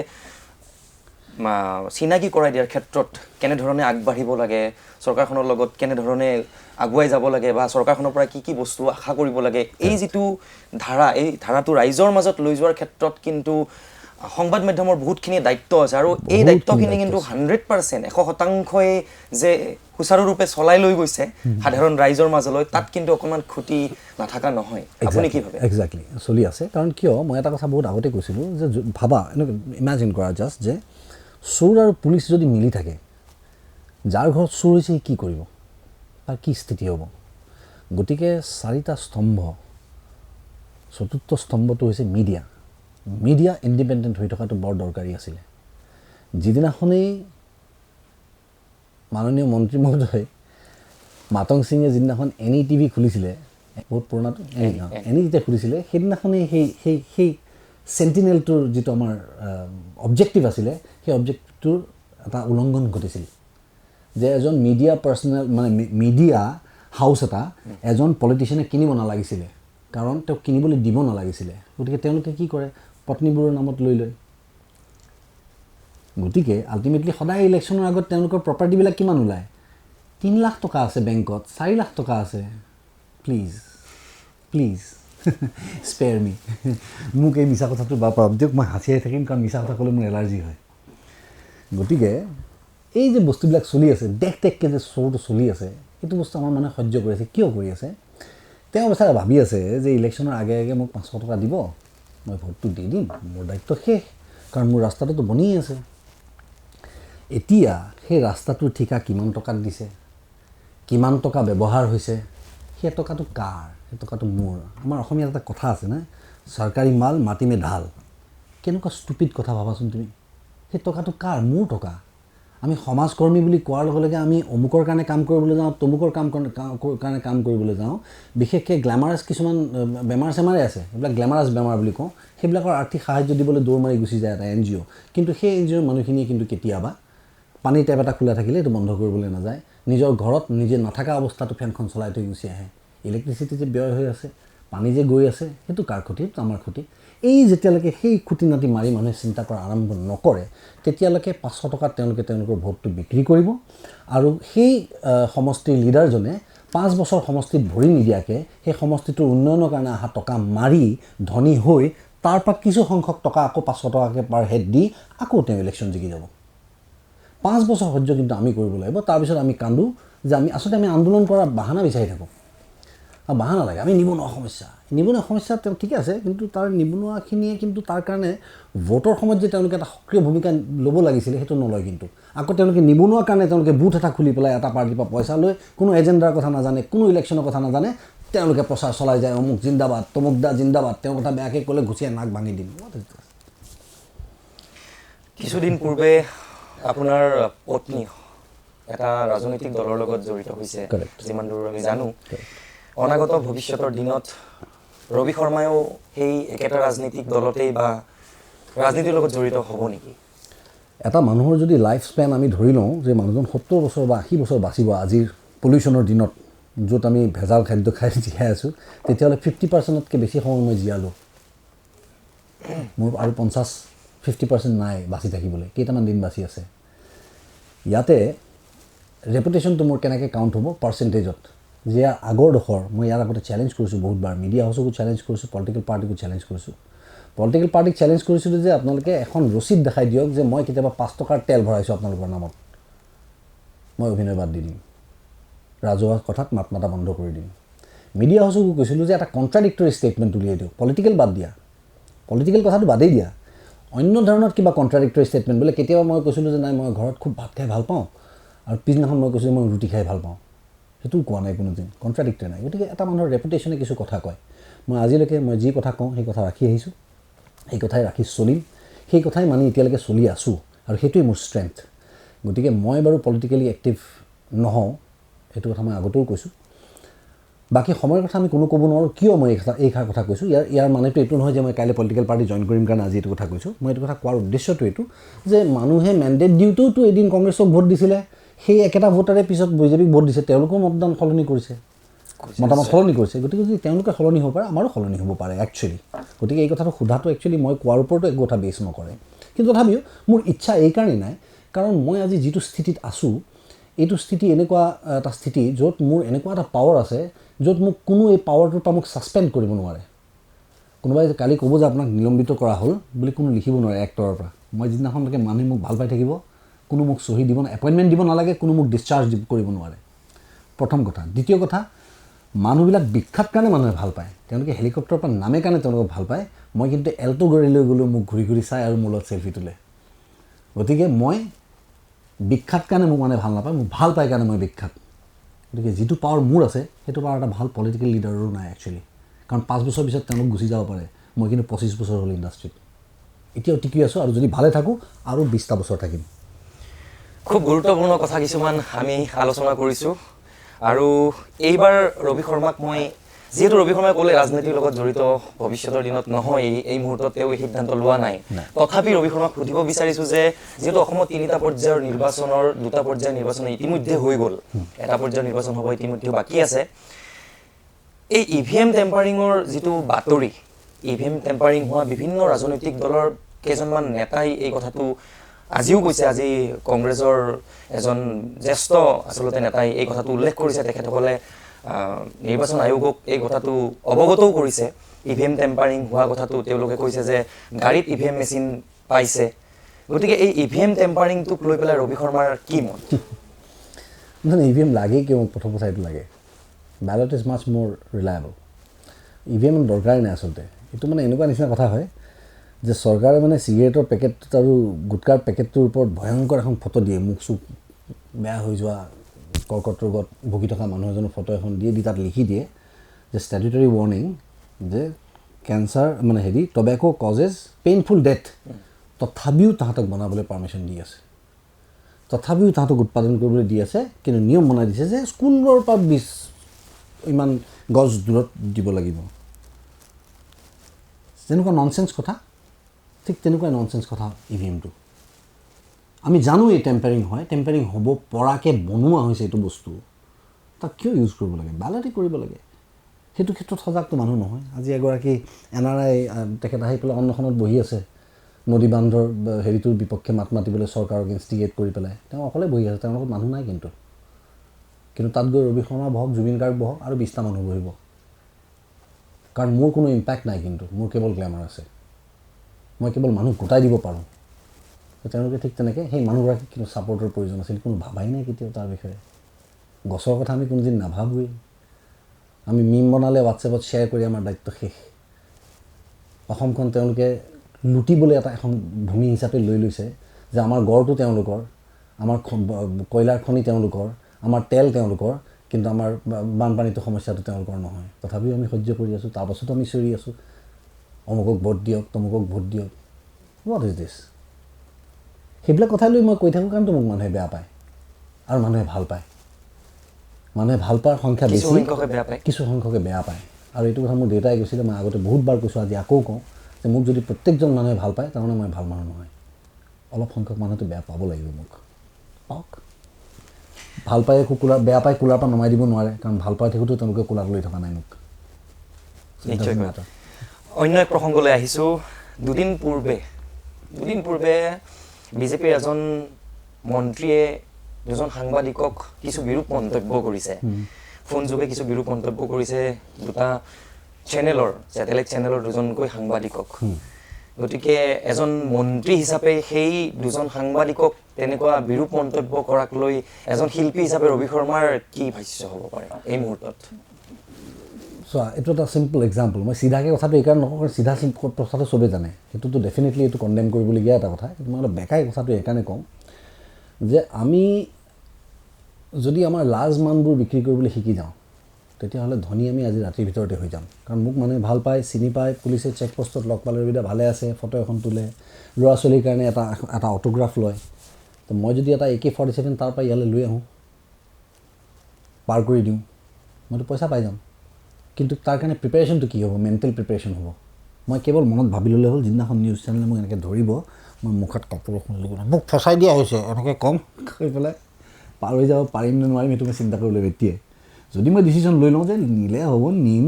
চিনাকি কৰাই দিয়াৰ ক্ষেত্ৰত কেনেধৰণে আগবাঢ়িব লাগে, চৰকাৰখনৰ লগত কেনেধৰণে আগুৱাই যাব লাগে, বা চৰকাৰখনৰ পৰা কি কি বস্তু আশা কৰিব লাগে, এই যিটো ধাৰা, এই ধাৰাটো ৰাইজৰ মাজত লৈ যোৱাৰ ক্ষেত্ৰত কিন্তু সংবাদ মাধ্যমৰ বহুতখিনি দায়িত্ব আছে। আৰু এই দায়িত্বখিনি কিন্তু 100%, 100%ই যে সুচাৰুৰূপে চলাই লৈ গৈছে সাধাৰণ ৰাইজৰ মাজলৈ, তাত কিন্তু অকণমান খুঁটি নাথাকা নহয়। আপুনি কি ভাবে? একজেক্টলি চলি আছে। কাৰণ কিয়, মই এটা কথা বহুত আগতে কৈছিলোঁ যে ভাবা, এনেকৈ ইমাজিন কৰা জাষ্ট যে চোৰ আৰু পুলিচ যদি মিলি থাকে, যাৰ ঘৰত চোৰ হৈছে সি কি কৰিব, তাৰ কি স্থিতি হ'ব? গতিকে 4টা স্তম্ভ, চতুৰ্থ স্তম্ভটো হৈছে মিডিয়া ইণ্ডিপেণ্ডেণ্ট হৈ থকাটো বৰ দৰকাৰী আছিলে। যিদিনাখনেই মাননীয় মন্ত্ৰী মহোদয় মাতং সিঙে যিদিনাখন এনি টিভি খুলিছিলে, বহুত পুৰণাটো এনি যেতিয়া খুলিছিলে, সেইদিনাখনেই সেই চেণ্টিনেলটোৰ যিটো আমাৰ অবজেক্টিভ আছিলে, সেই অবজেক্টিভটোৰ এটা উলংঘন ঘটিছিল যে এজন মিডিয়া পাৰ্চনেল মানে মিডিয়া হাউচ এটা এজন পলিটিচিয়ানে কিনিব নালাগিছিলে, কাৰণ তেওঁক কিনিবলৈ দিব নালাগিছিলে। গতিকে তেওঁলোকে কি কৰে, পত্নীবোৰৰ নামত লৈ লয়। গতিকে আল্টিমেটলি সদায় ইলেকশ্যনৰ আগত তেওঁলোকৰ প্ৰপাৰ্টিবিলাক কিমান ওলায়? 3 লাখ টকা আছে বেংকত, 4 লাখ টকা আছে। প্লিজ স্পেয়াৰ মি। মোক এই মিছা কথাটো দিয়ক, মই হাঁচিয়াই থাকিম, কাৰণ মিছা কথা ক'লে মোৰ এলাৰ্জি হয়। গতিকে এই যে বস্তুবিলাক চলি আছে, দেশকে যে শ্ব'টো চলি আছে, সেইটো বস্তু আমাৰ মানুহে সহ্য কৰি আছে। কিয় কৰি আছে? তেওঁ বেচাৰে ভাবি আছে যে ইলেকশ্যনৰ আগে আগে মোক 500 টকা দিব, মই ভোটটো দি দিম, মোৰ দায়িত্ব শেষ, কাৰণ মোৰ ৰাস্তাটোতো বনিয়ে আছে। এতিয়া সেই ৰাস্তাটোৰ ঠিকা কিমান টকাত দিছে, কিমান টকা ব্যৱহাৰ হৈছে, সেই টকাটো কাৰ? সেই টকাটো মোৰ। আমাৰ অসমীয়াত এটা কথা আছে না, চৰকাৰী মাল মাটি মে ঢাল। কেনেকুৱা ষ্টুপিড কথা ভাবাচোন তুমি। সেই টকাটো কাৰ? মোৰ টকা। আমি সমাজকৰ্মী বুলি কোৱাৰ লগে লগে আমি অমুকৰ কাৰণে কাম কৰিবলৈ যাওঁ, তমুকৰ কাৰণে কাম কৰিবলৈ যাওঁ। বিশেষকৈ গ্লেমাৰাছ কিছুমান বেমাৰ চেমাৰে আছে, এইবিলাক গ্লেমাৰাছ বেমাৰ বুলি কওঁ। সেইবিলাকৰ আৰ্থিক সাহাৰ্য দিবলৈ দৌৰ মাৰি গুচি যায় এটা NGO। কিন্তু সেই NGOৰ মানুহখিনিয়ে কিন্তু কেতিয়াবা পানীৰ টেপ এটা খোলা থাকিলে এইটো বন্ধ কৰিবলৈ নাযায়। নিজৰ ঘৰত নিজে নাথাকা অৱস্থাটো ফেনখন চলাই থৈ গুচি আহে। ইলেক্ট্ৰিচিটি যে ব্যয় হৈ আছে, পানী যে গৈ আছে, সেইটো কাৰ ক্ষতি? সেইটো আমাৰ ক্ষতি। এই যেতিয়ালৈকে সেই খুঁটি নাটি মাৰি মানুহে চিন্তা কৰা আৰম্ভ নকৰে, তেতিয়ালৈকে 500 টকাত তেওঁলোকে তেওঁলোকৰ ভোটটো বিক্ৰী কৰিব, আৰু সেই সমষ্টিৰ লিডাৰজনে 5 বছৰ সমষ্টিত ভৰি নিদিয়াকৈ সেই সমষ্টিটোৰ উন্নয়নৰ কাৰণে অহা টকা মাৰি ধনী হৈ তাৰ পৰা কিছু সংখ্যক টকা আকৌ 500 টকাকৈ পাৰ হেড দি আকৌ তেওঁ ইলেকশ্যন জিকি যাব। 5 বছৰ সহ্য কিন্তু আমি কৰিব লাগিব। তাৰপিছত আমি কান্দো যে আচলতে আমি আন্দোলন কৰা বাহানা বিচাৰি থাকোঁ। বাহানা লাগে, আমি নিবনুৱা সমস্যা তেওঁ ঠিকে আছে, কিন্তু তাৰ নিবনুৱাখিনিয়ে কিন্তু তাৰ কাৰণে ভোটৰ সময়ত যে তেওঁলোকে এটা সক্ৰিয় ভূমিকা ল'ব লাগিছিলে, সেইটো নলয়। কিন্তু আকৌ তেওঁলোকে নিবনুৱাৰ কাৰণে তেওঁলোকে বুথ এটা খুলি পেলাই এটা পাৰ্টিৰ পৰা পইচা লৈ, কোনো এজেণ্ডাৰ কথা নাজানে, কোনো ইলেকশ্যনৰ কথা নাজানে, তেওঁলোকে প্ৰচাৰ চলাই যায়, অমুক জিন্দাবাদ, তমুক দা জিন্দাবাদ, তেওঁৰ কথা বেয়াকৈ ক'লে ঘুচিয়াই নাক ভাঙি দিম। কিছুদিন পূৰ্বে আপোনাৰ পত্নী এটা ৰাজনৈতিক দলৰ লগত জড়িত হৈছে, যিমান দূৰ আমি জানো। অনাগত ভৱিষ্যতৰ দিনত ৰবি শৰ্মায়ো সেই একেটা ৰাজনৈতিক দলতেই বা ৰাজনীতিৰ লগত জড়িত হ'ব নেকি? এটা মানুহৰ যদি লাইফ স্পেন আমি ধৰি লওঁ যে মানুহজন 70 বছৰ বা 80 বছৰ বাচিব আজিৰ পলিউশ্যনৰ দিনত, য'ত আমি ভেজাল খাদ্য খাই জীয়াই আছোঁ, তেতিয়াহ'লে 50%তকৈ বেছি সময় মই জীয়ালোঁ। মোৰ আৰু 50% নাই বাচি থাকিবলৈ, কেইটামান দিন বাচি আছে। ইয়াতে ৰেপুটেশ্যনটো মোৰ কেনেকৈ কাউণ্ট হ'ব পাৰ্চেণ্টেজত, যে আগৰ ডোখৰ মই ইয়াৰ আগতে চেলেঞ্জ কৰিছোঁ বহুতবাৰ, মিডিয়া হাউচকো চেলেঞ্জ কৰিছোঁ, পলিটিকেল পাৰ্টিকো চেলেঞ্জ কৰিছোঁ। পলিটিকেল পাৰ্টিক চেলেঞ্জ কৰিছিলোঁ যে আপোনালোকে এখন ৰচিদ দেখাই দিয়ক যে মই কেতিয়াবা 5 টকাৰ তেল ভৰাইছোঁ আপোনালোকৰ নামত, মই অভিনয় বাদ দি দিম, ৰাজহুৱা কথাত মাত মাতা বন্ধ কৰি দিম। মিডিয়া হাউচকো কৈছিলোঁ যে এটা কণ্ট্ৰাডিক্টৰী ষ্টেটমেণ্ট উলিয়াই দিয়ক, পলিটিকেল বাদ দিয়া, পলিটিকেল কথাটো বাদেই দিয়া, অন্য ধৰণৰ কিবা কণ্ট্ৰাডিক্টৰী ষ্টেটমেণ্ট। বোলে কেতিয়াবা মই কৈছিলোঁ যে নাই মই ঘৰত খুব ভাত খাই ভাল পাওঁ, আৰু পিছদিনাখন মই কৈছোঁ মই ৰুটি খাই ভাল পাওঁ, সেইটোও কোৱা নাই কোনোদিন, কণ্ট্ৰাডিক্টৰী নাই। গতিকে এটা মানুহৰ ৰেপুটেশ্যনে কিছু কথা কয়। মই আজিলৈকে মই যি কথা কওঁ সেই কথা ৰাখি আহিছোঁ, সেই কথাই ৰাখি চলিম, সেই কথাই মানি এতিয়ালৈকে চলি আছোঁ, আৰু সেইটোৱে মোৰ ষ্ট্ৰেংথ। গতিকে মই বাৰু পলিটিকেলি এক্টিভ নহওঁ, সেইটো কথা মই আগতেও কৈছোঁ। বাকী সময়ৰ কথা আমি কোনো ক'ব নোৱাৰোঁ, কিয় মই এই কথা কৈছোঁ। ইয়াৰ মানেতো এইটো নহয় যে মই কাইলৈ পলিটিকেল পাৰ্টি জইন কৰিম কাৰণে আজি এইটো কথা কৈছোঁ। মই এইটো কথা কোৱাৰ উদ্দেশ্যটো এইটো যে মানুহে মেণ্ডেট দিওঁতেওতো এদিন কংগ্ৰেছক ভোট দিছিলে, সেই একেটা ভোটাৰে পিছত বিজেপিক ভোট দিছে, তেওঁলোকেও মতদান সলনি কৰিছে, মতামত সলনি কৰিছে। গতিকে যদি তেওঁলোকে সলনি হ'ব পাৰে, আমাৰো সলনি হ'ব পাৰে একচুৱেলি। গতিকে এই কথাটো সোধাটো একচুৱেলি মই কোৱাৰ ওপৰতো একো কথা বেছ নকৰে। কিন্তু তথাপিও মোৰ ইচ্ছা এইকাৰণেই নাই, কাৰণ মই আজি যিটো স্থিতিত আছোঁ, এইটো স্থিতি এনেকুৱা এটা স্থিতি য'ত মোৰ এনেকুৱা এটা পাৱাৰ আছে, য'ত মোক কোনো এই পাৱাৰটোৰ পৰা মোক ছাছপেণ্ড কৰিব নোৱাৰে। কোনোবাই কালি ক'ব যে আপোনাক নিলম্বিত কৰা হ'ল বুলি কোনো লিখিব নোৱাৰে এক্টৰৰ পৰা। মই যিদিনাখনলৈকে মানুহে মোক ভাল পাই থাকিব, কোনো মোক চহী দিব, এপইণ্টমেণ্ট দিব নালাগে, কোনো মোক ডিছচাৰ্জ কৰিব নোৱাৰে, প্ৰথম কথা। দ্বিতীয় কথা, মানুহবিলাক বিখ্যাত কাৰণে মানুহে ভাল পায়, তেওঁলোকে হেলিকপ্টাৰৰ পৰা নামে কাৰণে তেওঁলোকক ভাল পায়। মই কিন্তু এল্টো গাড়ী লৈ গ'লেও মোক ঘূৰি ঘূৰি চাই আৰু মোৰ লগত চেল্ফি তোলে। গতিকে মই বিখ্যাত কাৰণে মোক মানে ভাল নাপায়, মোক ভাল পায় কাৰণে মই বিখ্যাত। গতিকে যিটো পাৱাৰ মোৰ আছে, সেইটো পাৱাৰ এটা ভাল পলিটিকেল লিডাৰৰো নাই একচুৱেলি। কাৰণ 5 বছৰ পিছত তেওঁলোক গুচি যাব পাৰে, মই কিন্তু 25 বছৰ হ'ল ইণ্ডাষ্ট্ৰীত, এতিয়াও টিকি আছোঁ আৰু যদি ভালে থাকোঁ আৰু 20টা বছৰ থাকিম। খুব গুৰুত্বপূৰ্ণ কথা কিছুমান আমি আলোচনা কৰিছোঁ আৰু এইবাৰ ৰবি শৰ্মাক মই যিহেতু ৰবি শৰ্মাই ক'লে ৰাজনীতিৰ লগত জড়িত ভৱিষ্যতৰ দিনত নহয়, এই মুহূৰ্তত তেওঁ এই সিদ্ধান্ত লোৱা নাই, তথাপি ৰবি শৰ্মাক সুধিব বিচাৰিছোঁ যে যিহেতু অসমত 3টা পৰ্যায়ৰ নিৰ্বাচনৰ 2টা পৰ্যায়ৰ নিৰ্বাচন ইতিমধ্যে হৈ গ'ল, এটা পৰ্যায়ৰ নিৰ্বাচন হ'ব ইতিমধ্যে বাকী আছে, এই EVM টেম্পাৰিঙৰ যিটো বাতৰি, EVM টেম্পাৰিং হোৱা বিভিন্ন ৰাজনৈতিক দলৰ কেইজনমান নেতাই এই কথাটো আজিও কৈছে, আজি কংগ্ৰেছৰ এজন জ্যেষ্ঠ আচলতে নেতাই এই কথাটো উল্লেখ কৰিছে, তেখেতসকলে নিৰ্বাচন আয়োগক এই কথাটো অৱগতও কৰিছে, EVM টেম্পাৰিং হোৱা কথাটো তেওঁলোকে কৈছে যে গাড়ীত EVM মেচিন পাইছে, গতিকে এই EVM টেম্পাৰিংটোক লৈ পেলাই ৰবি শৰ্মাৰ কি মত? মানে EVM লাগে কিয়? প্ৰথম কথা এইটো লাগে, বেলট ইজ মাছ মোৰ ৰিলায়েবল, EVM দৰকাৰেই নাই আচলতে। এইটো মানে এনেকুৱা নিচিনা কথা হয় যে চৰকাৰে মানে চিগাৰেটৰ পেকেটটোত আৰু গুটকাৰ পেকেটটোৰ ওপৰত ভয়ংকৰ এখন ফটো দিয়ে, মুখ চুখ বেয়া হৈ যোৱা কৰ্কট ৰোগত ভুগি থকা মানুহ এজনৰ ফটো এখন দি তাত লিখি দিয়ে যে ষ্টেটুটৰী ৱাৰ্ণিং যে কেঞ্চাৰ মানে টবেকো কজেছ পেইনফুল ডেথ, তথাপিও তাহাঁতক বনাবলৈ পাৰ্মিশ্যন দি আছে, তথাপিও তাহাঁতক উৎপাদন কৰিবলৈ দি আছে, কিন্তু নিয়ম বনাই দিছে যে স্কুলৰ পৰা ইমান গছ দূৰত দিব লাগিব। যেনেকুৱা ননচেন্স কথা, ঠিক তেনেকুৱাই ননচেন্স কথা EVMটো। আমি জানো এই টেম্পাৰিং হয়, টেম্পাৰিং হ'ব পৰাকৈ বনোৱা হৈছে এইটো বস্তু, তাক কিয় ইউজ কৰিব লাগে? বেলটে কৰিব লাগে। সেইটো ক্ষেত্ৰত সজাগটো মানুহ নহয়। আজি এগৰাকী NRI তেখেত আহি পেলাই অন্নখনত বহি আছে, নদী বান্ধৰ হেৰিটোৰ বিপক্ষে মাত মাতিবলৈ চৰকাৰক ইনষ্টিগেট কৰি পেলাই, তেওঁ অকলে বহি আছে, তেওঁৰ লগত মানুহ নাই। কিন্তু তাত গৈ ৰবি শৰ্মা বহক, জুবিন গাৰ্গ বহক আৰু 20টা মানুহ বহিব, কাৰণ মোৰ কোনো ইম্পেক্ট নাই, কিন্তু মোৰ কেৱল গ্লেমাৰ আছে, মই কেৱল মানুহ গোটাই দিব পাৰোঁ। তেওঁলোকে ঠিক তেনেকৈ সেই মানুহগৰাকীক কিন্তু ছাপৰ্টৰ প্ৰয়োজন আছিল, কোনো ভাবাই নাই কেতিয়াও তাৰ বিষয়ে। গছৰ কথা আমি কোনোদিন নাভাবোৱেই, আমি মিম বনালে হোৱাটছএপত শ্বেয়াৰ কৰি আমাৰ দায়িত্ব শেষ। অসমখন তেওঁলোকে লুটিবলৈ এখন ভূমি হিচাপে লৈ লৈছে যে আমাৰ গড়টো তেওঁলোকৰ, আমাৰ কয়লাৰ খনি তেওঁলোকৰ, আমাৰ তেল তেওঁলোকৰ, কিন্তু আমাৰ বানপানীটো সমস্যাটো তেওঁলোকৰ নহয়। তথাপিও আমি সহ্য কৰি আছোঁ, তাৰপাছতো আমি চিঞৰি আছোঁ অমুকক ভোট দিয়ক, তমুকক ভোট দিয়ক। What is this? সেইবিলাক কথা লৈ মই কৈ থাকোঁ কাৰণতো মোক মানুহে বেয়া পায় আৰু মানুহে ভাল পায়। মানুহে ভাল পোৱাৰ সংখ্যা বেছি, কিছু সংখ্যকে বেয়া পায়। আৰু এইটো কথা মোৰ দেউতাই কৈছিলে, মই আগতে বহুতবাৰ কৈছোঁ, আজি আকৌ কওঁ যে মোক যদি প্ৰত্যেকজন মানুহে ভাল পায় তাৰমানে মই ভাল মানুহ নহয়। অলপ সংখ্যক মানুহটো বেয়া পাব লাগিব, মোক পাওক। ভাল পাই একো বেয়া পাই কোলাৰ পৰা নমাই দিব নোৱাৰে, কাৰণ ভাল পাই থাকোঁতেও তেওঁলোকে কোলাত লৈ থকা নাই মোক। অন্য এক প্ৰসংগলৈ আহিছোঁ। দুদিন পূৰ্বে বিজেপিৰ এজন মন্ত্ৰীয়ে দুজন সাংবাদিকক কিছু বিৰূপ মন্তব্য কৰিছে, ফোনযোগে কিছু বিৰূপ মন্তব্য কৰিছে দুটা চেনেলৰ, ছেটেলাইট চেনেলৰ দুজনকৈ সাংবাদিকক। গতিকে এজন মন্ত্ৰী হিচাপে সেই দুজন সাংবাদিকক তেনেকুৱা বিৰূপ মন্তব্য কৰাক লৈ এজন শিল্পী হিচাপে ৰবি শৰ্মাৰ কি ভাষ্য হ'ব পাৰে এই মুহূৰ্তত? চোৱা, এইটো এটা চিম্পল এক্সাম্পল। মই চিধাকৈ কথাটো এইকাৰণে নকওঁ, কাৰণ চিধা কথাটো চবেই জানে, সেইটোতো ডেফিনেটলি এইটো কণ্ডেম কৰিবলগীয়া এটা কথা। কিন্তু মই অলপ বেকাই কথাটো এইকাৰণে কওঁ যে আমি যদি আমাৰ লাজ মানবোৰ বিক্ৰী কৰিবলৈ শিকি যাওঁ, তেতিয়াহ'লে ধনী আমি আজি ৰাতিৰ ভিতৰতে হৈ যাম। কাৰণ মোক মানুহে ভাল পায়, চিনি পায়, পুলিচে চেকপোষ্টত লগ পালে ৰবিদা ভালে আছে, ফটো এখন তোলে, ল'ৰা ছোৱালীৰ কাৰণে এটা অটোগ্ৰাফ লয়। তো মই যদি এটা AK-47 তাৰ পৰা ইয়ালৈ লৈ আহোঁ, পাৰ কৰি দিওঁ, মইতো পইচা পাই যাম। কিন্তু তাৰ কাৰণে প্ৰিপেৰেশ্যনটো কি হ'ব? মেণ্টেল প্ৰিপেৰেশ্যন হ'ব। মই কেৱল মনত ভাবি ল'লে হ'ল, যিদিনাখন নিউজ চেনেলে মোক এনেকৈ ধৰিব, মই মুখত কাপোৰ এখন লৈ পেলাই মোক ফচাই দিয়া হৈছে এনেকৈ কম কৰি পেলাই পাৰ হৈ যাব পাৰিম নে নোৱাৰিম সেইটো মই চিন্তা কৰিব লাগিব এতিয়াই। যদি মই ডিচিশ্যন লৈ লওঁ যে নিলে হ'ব, নিম,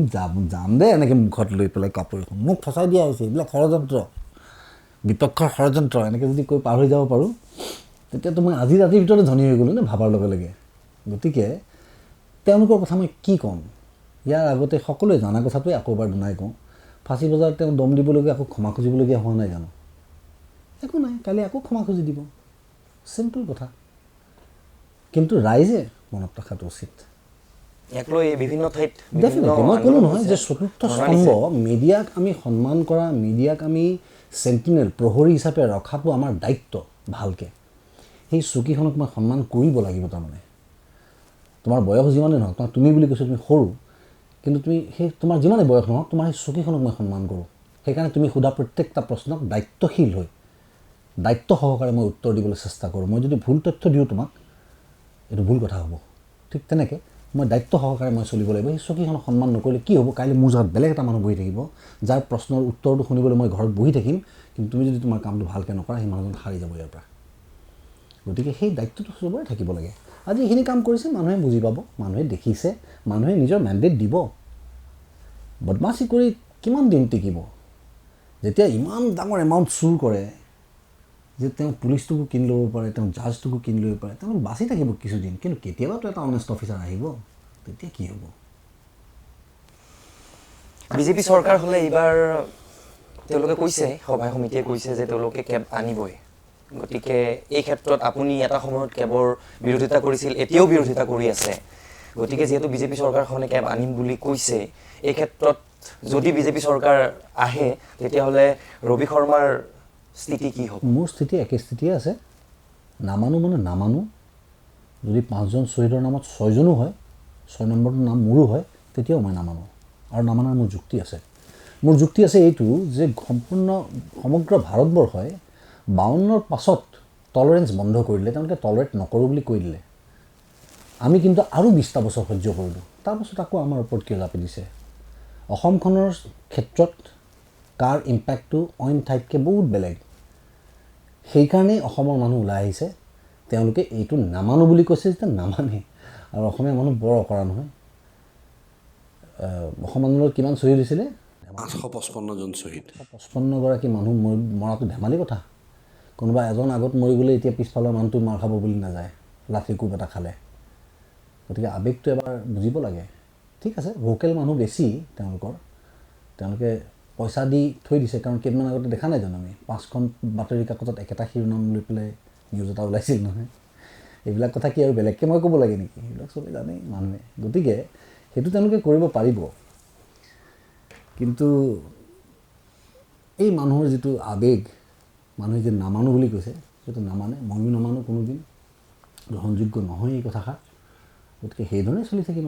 যাম দে, এনেকৈ মুখত লৈ পেলাই কাপোৰ এখন, মোক ফচাই দিয়া হৈছে, এইবিলাক ষড়যন্ত্ৰ, বিপক্ষৰ ষড়যন্ত্ৰ, এনেকৈ যদি কৈ পাৰ হৈ যাব পাৰোঁ, তেতিয়াতো মই আজি ৰাতিৰ ভিতৰতে ধনী হৈ গ'লোঁ নে ভাবাৰ লগে লগে। গতিকে তেওঁলোকৰ কথা মই কি ক'ম? ইয়াৰ আগতে সকলোৱে জনা কথাটোৱে আকৌ এবাৰ দুনাই কওঁ, ফাঁচী বজাৰত তেওঁ দম দিবলগীয়া, আকৌ ক্ষমা খুজিবলগীয়া হোৱা নাই জানো? একো নাই, কালি আকৌ ক্ষমা খুজি দিব, চিম্পল কথা। কিন্তু ৰাইজে মনত ৰখাটো উচিত। ইয়াক লৈ বিভিন্ন ঠাইত ডেফিনেটলি মই ক'লোঁ নহয় যে চতুৰ্থ স্তম্ভ, মিডিয়াক আমি সন্মান কৰা, মিডিয়াক আমি চেণ্টিনেল, প্ৰহৰী হিচাপে ৰখাটো আমাৰ দায়িত্ব। ভালকৈ সেই চকীখনক মই সন্মান কৰিব লাগিব। তাৰমানে তোমাৰ বয়স যিমানেই নহওক, তুমি বুলি কৈছোঁ, তুমি সৰু, কিন্তু তুমি সেই তোমাৰ যিমানেই বয়স নহওক তোমাৰ সেই চকীখনক মই সন্মান কৰোঁ। সেইকাৰণে তুমি সোধা প্ৰত্যেকটা প্ৰশ্নক দায়িত্বশীল হৈ দায়িত্ব সহকাৰে মই উত্তৰ দিবলৈ চেষ্টা কৰোঁ। মই যদি ভুল তথ্য দিওঁ তোমাক, এইটো ভুল কথা হ'ব। ঠিক তেনেকৈ মই দায়িত্ব সহকাৰে মই চলিব লাগিব। সেই চকীখনক সন্মান নকৰিলে কি হ'ব, কাইলৈ মোৰ জেগাত বেলেগ এটা মানুহ বহি থাকিব, যাৰ প্ৰশ্নৰ উত্তৰটো শুনিবলৈ মই ঘৰত বহি থাকিম, কিন্তু তুমি যদি তোমাৰ কামটো ভালকৈ নকৰা সেই মানুহজন সাৰি যাব ইয়াৰ পৰা। গতিকে সেই দায়িত্বটো চবৰে থাকিব লাগে। আজি এইখিনি কাম কৰিছে, মানুহে বুজি পাব, মানুহে দেখিছে, মানুহে নিজৰ মেণ্ডেট দিব। বদমাচি কৰি কিমান দিন টিকিব? যেতিয়া ইমান ডাঙৰ এমাউণ্ট চুৰ কৰে যে তেওঁ পুলিচটোকো কিনি ল'ব পাৰে, তেওঁ জাজটোকো কিনি ল'ব পাৰে, তেওঁলোক বাচি থাকিব কিছুদিন, কিন্তু কেতিয়াবাতো এটা অনেষ্ট অফিচাৰ আহিব, তেতিয়া কি হ'ব? বিজেপি চৰকাৰ হ'লে এইবাৰ তেওঁলোকে কৈছে, সভাই সমিতিয়ে কৈছে যে তেওঁলোকে কেব আনিবই। গতিকে এই ক্ষেত্ৰত আপুনি এটা সময়ত কেবৰ বিৰোধিতা কৰিছিল, এতিয়াও বিৰোধিতা কৰি আছে। গতিকে যিহেতু বিজেপি চৰকাৰখনে কেব আনিম বুলি কৈছে, এই ক্ষেত্ৰত যদি বিজেপি চৰকাৰ আহে তেতিয়াহ'লে ৰবি শৰ্মাৰ স্থিতি কি হ'ব? মোৰ স্থিতি একে স্থিতিয়ে আছে। নামানো মানে নামানো। যদি 5জন শ্বহীদৰ নামত 6জনো হয়, 6 নম্বৰটো নাম মোৰো হয়, তেতিয়াও মই নামানো। আৰু নামানাৰ মোৰ যুক্তি আছে। মোৰ যুক্তি আছে এইটো যে সমগ্ৰ ভাৰতবৰ্ষই 52ৰ পাছত টলাৰেঞ্চ বন্ধ কৰি দিলে, তেওঁলোকে টলাৰেট নকৰোঁ বুলি কৈ দিলে। আমি কিন্তু আৰু 20টা বছৰ সহ্য কৰিলোঁ, তাৰপাছত আকৌ আমাৰ ওপৰত কিয় জাপি দিছে? অসমখনৰ ক্ষেত্ৰত কাৰ ইম্পেক্টটো অইন ঠাইতকৈ বহুত বেলেগ। সেইকাৰণেই অসমৰ মানুহ ওলাই আহিছে, তেওঁলোকে এইটো নামানো বুলি কৈছে যেতিয়া নামানে। আৰু অসমীয়া মানুহ বৰ অকৰা নহয়। অসম আন্দোলনত কিমান শ্বহীদ হৈছিলে? 855জন শ্বহীদ। 55গৰাকী মানুহ মৰাটো ধেমালি কথা। কোনোবা এজন আগত মৰি গ'লে এতিয়া পিছফালৰ মানুহটো মাৰ খাব বুলি নাযায়, লাঠি কোব এটা খালে। গতিকে আৱেগটো এবাৰ বুজিব লাগে। ঠিক আছে, ভোকেল মানুহ বেছি তেওঁলোকে পইচা দি থৈ দিছে। কাৰণ কেইদিনমান আগতে দেখা নাই জানো আমি 5খন বাতৰি কাকতত একেটা শিৰোনাম লৈ পেলাই নিউজ এটা ওলাইছিল নহয়। এইবিলাক কথা কি আৰু বেলেগকৈ মই ক'ব লাগে নেকি? এইবিলাক চবেই জানেই মানুহে। গতিকে সেইটো তেওঁলোকে কৰিব পাৰিব। কিন্তু এই মানুহৰ যিটো আৱেগ, মানুহে যে নামানো বুলি কৈছে, সেইটো নামানে, ময়ো নামানো, কোনোদিন গ্ৰহণযোগ্য নহয় এই কথাষাৰ। গতিকে সেইধৰণে চলি থাকিম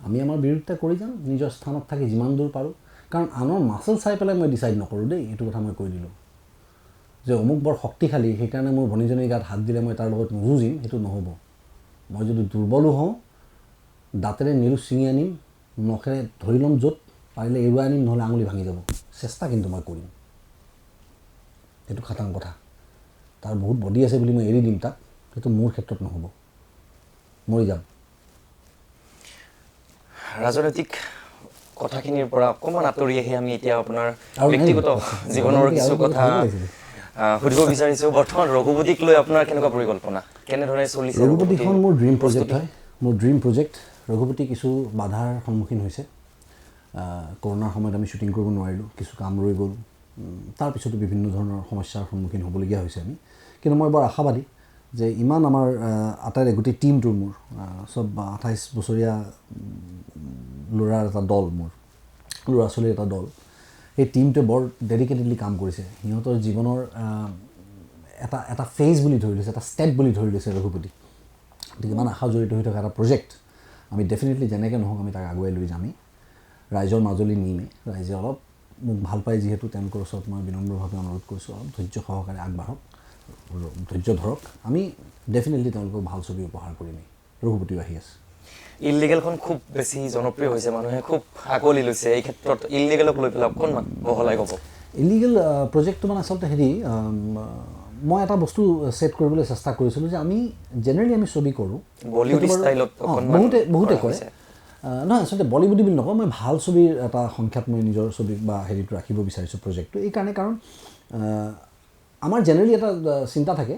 আমি আমাৰ বিৰোধিতা কৰি যাম, নিজৰ স্থানত থাকি যিমান দূৰ পাৰোঁ। কাৰণ আনৰ মাচল চাই পেলাই মই ডিচাইড নকৰোঁ দেই, এইটো কথা মই কৈ দিলোঁ। যে অমুক বৰ শক্তিশালী, সেইকাৰণে মোৰ ভনীজনীৰ গাত হাত দিলে মই তাৰ লগত নুযুঁজিম, সেইটো নহ'ব। মই যদি দুৰ্বলো হওঁ, দাঁতেৰে নেলু ছিঙি আনিম, নখেৰে ধৰি ল'ম য'ত, পাৰিলে এৰুৱাই আনিম, নহ'লে আঙুলি ভাঙি যাব। চেষ্টা কিন্তু মই কৰিম, সেইটো খাটাং কথা। তাৰ বহুত বডি আছে বুলি মই এৰি দিম তাক, সেইটো মোৰ ক্ষেত্ৰত নহ'ব, মৰি যাম। ৰাজনৈতিক কথাখিনিৰ পৰা অকণমান আঁতৰি আহি আমি এতিয়া আপোনাৰ ব্যক্তিগত জীৱনৰ কিছু কথা সুধিব বিচাৰিছোঁ। বৰ্তমান ৰঘুপতিক লৈ আপোনাৰ কেনেকুৱা পৰিকল্পনা, কেনেদৰে চলিছে? ৰঘুপতিখন মোৰ ড্ৰিম প্ৰজেক্ট হয়, মোৰ ড্ৰিম প্ৰজেক্ট। ৰঘুপতি কিছু বাধাৰ সন্মুখীন হৈছে। কৰোণাৰ সময়ত আমি শ্বুটিং কৰিব নোৱাৰিলোঁ, কিছু কাম ৰৈ গ'ল। তাৰপিছতো বিভিন্ন ধৰণৰ সমস্যাৰ সন্মুখীন হ'বলগীয়া হৈছে আমি। কিন্তু মই বৰ আশাবাদী যে ইমান আমাৰ আটাইৰে গোটেই টীমটো মোৰ চব 28 বছৰীয়া ল'ৰাৰ এটা দল, মোৰ ল'ৰা ছোৱালীৰ এটা দল। এই টীমটোৱে বৰ ডেডিকেটেডলি কাম কৰিছে। সিহঁতৰ জীৱনৰ এটা ফেজ বুলি ধৰি লৈছে, এটা ষ্টেপ বুলি ধৰি লৈছে ৰঘুপতি। গতিকে ইমান আশা জড়িত হৈ থকা এটা প্ৰজেক্ট আমি ডেফিনেটলি যেনেকৈ নহওক আমি তাক আগুৱাই লৈ যামেই, ৰাইজৰ মাজলৈ নিমেই। ৰাইজে অলপ মোক ভাল পায় যিহেতু, তেওঁলোকৰ ওচৰত মই বিনম্ৰভাৱে অনুৰোধ কৰিছোঁ, অলপ ধৈৰ্য সহকাৰে আগবাঢ়ক, ধৈৰ্য ধৰক। আমি ডেফিনেটলি তেওঁলোকক ভাল ছবি উপহাৰ কৰিমেই। ৰঘুপতিও আহি আছে। ইললিগেলখন খুব বেছি জনপ্ৰিয় হৈছে, মানুহে খুব আঁকোৱালি লৈছে। এই ক্ষেত্ৰত ইললিগেলক লৈ পেলাই অকণমান বহলাই ক'ব। ইলিগেল প্ৰজেক্টটো মানে আচলতে মই এটা বস্তু ছেট কৰিবলৈ চেষ্টা কৰিছিলোঁ যে আমি জেনেৰেলি আমি ছবি কৰোঁ, বলিউড ষ্টাইলত বহুতে কৰে। নহয়, আচলতে বলিউড বুলি নকওঁ, মই ভাল ছবিৰ এটা সংখ্যাত মই নিজৰ ছবি বা হেৰিটো ৰাখিব বিচাৰিছোঁ প্ৰজেক্টটো। এইকাৰণে কাৰণ আমাৰ জেনেৰেলি এটা চিন্তা থাকে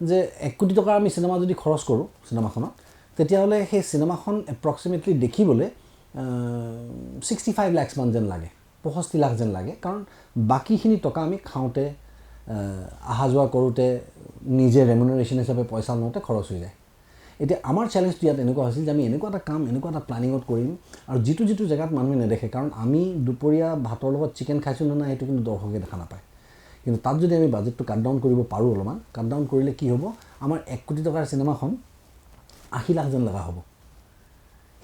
যে 1 কোটি টকা আমি চিনেমা যদি খৰচ কৰোঁ চিনেমাখনত, তেতিয়াহ'লে সেই চিনেমাখন এপ্ৰক্সিমেটলি দেখিবলৈ 65 লাখ মান যেন লাগে, 65 লাখ যেন লাগে। কাৰণ বাকীখিনি টকা আমি খাওঁতে, অহা যোৱা কৰোঁতে, নিজে ৰেমুনাৰেশ্যন হিচাপে পইচা লওঁতে খৰচ হৈ যায়। এতিয়া আমাৰ চেলেঞ্জটো ইয়াত এনেকুৱা হৈছিল যে আমি এনেকুৱা এটা কাম, এনেকুৱা এটা প্লেনিঙত কৰিম আৰু যিটো জেগাত মানুহে নেদেখে। কাৰণ আমি দুপৰীয়া ভাতৰ লগত চিকেন খাইছোঁ নে নাই সেইটো কিন্তু দৰ্শকে দেখা নাপায়। কিন্তু তাত যদি আমি বাজেটটো কাট ডাউন কৰিব পাৰোঁ, অলপমান কাট ডাউন কৰিলে কি হ'ব, আমাৰ 1 কোটি টকাৰ চিনেমাখন 80 লাখ যেন লগা হ'ব।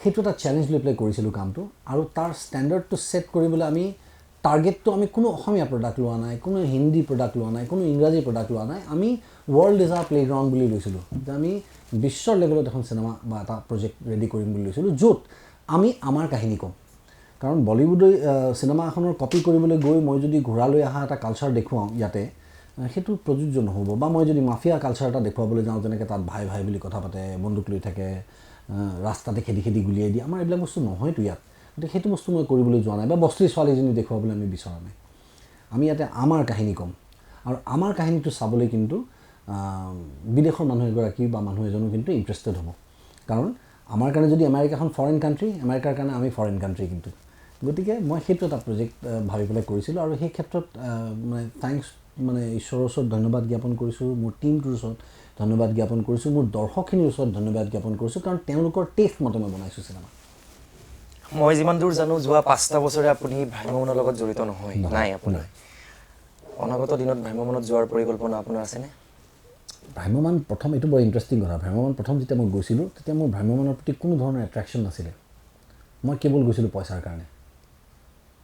সেইটো এটা চেলেঞ্জ লৈ পেলাই কৰিছিলোঁ কামটো আৰু তাৰ ষ্টেণ্ডাৰ্ডটো ছেট কৰিবলৈ আমি টাৰ্গেটটো আমি কোনো অসমীয়া প্ৰডাক্ট লোৱা নাই, কোনো হিন্দী প্ৰডাক্ট লোৱা নাই, কোনো ইংৰাজী প্ৰডাক্ট লোৱা নাই, আমি ৱৰ্ল্ড ইজ আ প্লেগ্ৰাউণ্ড বুলি লৈছিলোঁ যে আমি বিশ্বৰ লেভেলত এখন চিনেমা বা এটা প্ৰজেক্ট ৰেডি কৰিম বুলি লৈছিলোঁ য'ত আমি আমাৰ কাহিনী ক'ম। কাৰণ বলিউডৰ চিনেমা এখনৰ কপি কৰিবলৈ গৈ মই যদি ঘূৰা লৈ অহা এটা কালচাৰ দেখুৱাওঁ ইয়াতে, সেইটো প্ৰযোজ্য নহ'ব। বা মই যদি মাফিয়া কালচাৰ এটা দেখুৱাবলৈ যাওঁ, যেনেকৈ তাত ভাই ভাই বুলি কথা পাতে, বন্দুক লৈ থাকে, ৰাস্তাতে খেদি খেদি গুলিয়াই দিয়ে, আমাৰ এইবিলাক বস্তু নহয়তো ইয়াত। গতিকে সেইটো বস্তু মই কৰিবলৈ যোৱা নাই বা বস্তিৰ ছোৱালীজনী দেখুৱাবলৈ আমি বিচৰা নাই। আমি ইয়াতে আমাৰ কাহিনী ক'ম আৰু আমাৰ কাহিনীটো চাবলৈ কিন্তু বিদেশৰ মানুহ এগৰাকী বা মানুহ এজনো কিন্তু ইণ্টাৰেষ্টেড হ'ব। কাৰণ আমাৰ কাৰণে যদি আমেৰিকাখন ফৰেইন কাণ্ট্ৰি, আমেৰিকাৰ কাৰণে আমি ফৰেইন কাণ্ট্ৰি কিন্তু। গতিকে মই সেইটো এটা প্ৰজেক্ট ভাবি পেলাই কৰিছিলোঁ আৰু সেই ক্ষেত্ৰত মানে থেংকছ মানে ঈশ্বৰৰ ওচৰত ধন্যবাদ জ্ঞাপন কৰিছোঁ, মোৰ টীমটোৰ ওচৰত ধন্যবাদ জ্ঞাপন কৰিছোঁ, মোৰ দৰ্শকখিনিৰ ওচৰত ধন্যবাদ জ্ঞাপন কৰিছোঁ, কাৰণ তেওঁলোকৰ টেষ্ট মতে মই বনাইছোঁ চিনেমা। মই যিমান দূৰ জানো যোৱা 5টা বছৰে আপুনি ভ্ৰাম্যমানৰ লগত জড়িত নহয়, নাই আপোনাৰ। অনাগত দিনত ভ্ৰাম্যমানত যোৱাৰ পৰিকল্পনা আপোনাৰ আছেনে? ভ্ৰাম্যমান প্ৰথম, এইটো বৰ ইণ্টাৰেষ্টিং কথা, ভ্ৰাম্যমান প্ৰথম যেতিয়া মই গৈছিলোঁ তেতিয়া মোৰ ভ্ৰাম্যমানৰ প্ৰতি কোনো ধৰণৰ এট্ৰেকশ্যন নাছিলে। মই কেৱল গৈছিলোঁ পইচাৰ কাৰণে।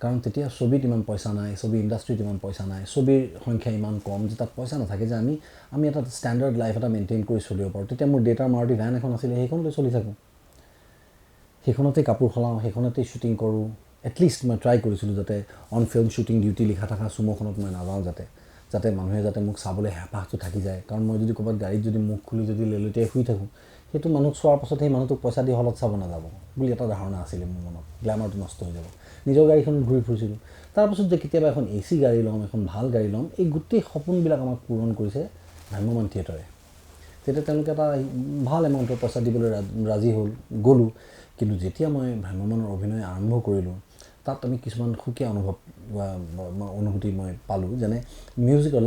কাৰণ তেতিয়া ছবিত ইমান পইচা নাই, ছবি ইণ্ডাষ্ট্ৰিত ইমান পইচা নাই, ছবিৰ সংখ্যা ইমান কম যে তাত পইচা নাথাকে যে আমি এটা ষ্টেণ্ডাৰ্ড লাইফ এটা মেইনটেইন কৰি চলিব পাৰোঁ। তেতিয়া মোৰ দেউতাৰ মাৰুতি ভেন এখন আছিলে, সেইখনলৈ চলি থাকোঁ, সেইখনতে কাপোৰ সলাওঁ, সেইখনতেই শ্বুটিং কৰোঁ। এটলিষ্ট মই ট্ৰাই কৰিছিলোঁ যাতে অন ফিল্ম শ্বুটিং ডিউটি লিখা থকা চুম'খনত মই নাযাওঁ, যাতে মানুহে যাতে মোক চাবলৈ হেঁপাহটো থাকি যায়। কাৰণ মই যদি ক'ৰবাত গাড়ীত যদি মুখ খুলি যদি লেলতিয়াই শুই থাকোঁ, সেইটো মানুহক চোৱাৰ পাছত সেই মানুহটোক পইচা দি হলত চাব নাযাব বুলি এটা ধাৰণা আছিলে মোৰ মনত, গ্লেমাৰটো নষ্ট হৈ যাব। নিজৰ গাড়ীখনত ঘূৰি ফুৰিছিলোঁ। তাৰপাছত যে কেতিয়াবা এখন AC গাড়ী ল'ম, এখন ভাল গাড়ী ল'ম, এই গোটেই সপোনবিলাক আমাক পূৰণ কৰিছে ভ্ৰাম্যমান থিয়েটাৰে। তেতিয়া তেওঁলোকে এটা ভাল এমাউণ্টৰ পইচা দিবলৈ ৰাজি হ'ল, গ'লোঁ। কিন্তু যেতিয়া মই ভ্ৰাম্যমানৰ অভিনয় আৰম্ভ কৰিলোঁ, তাত আমি কিছুমান সুকীয়া অনুভূতি মই পালোঁ, যেনে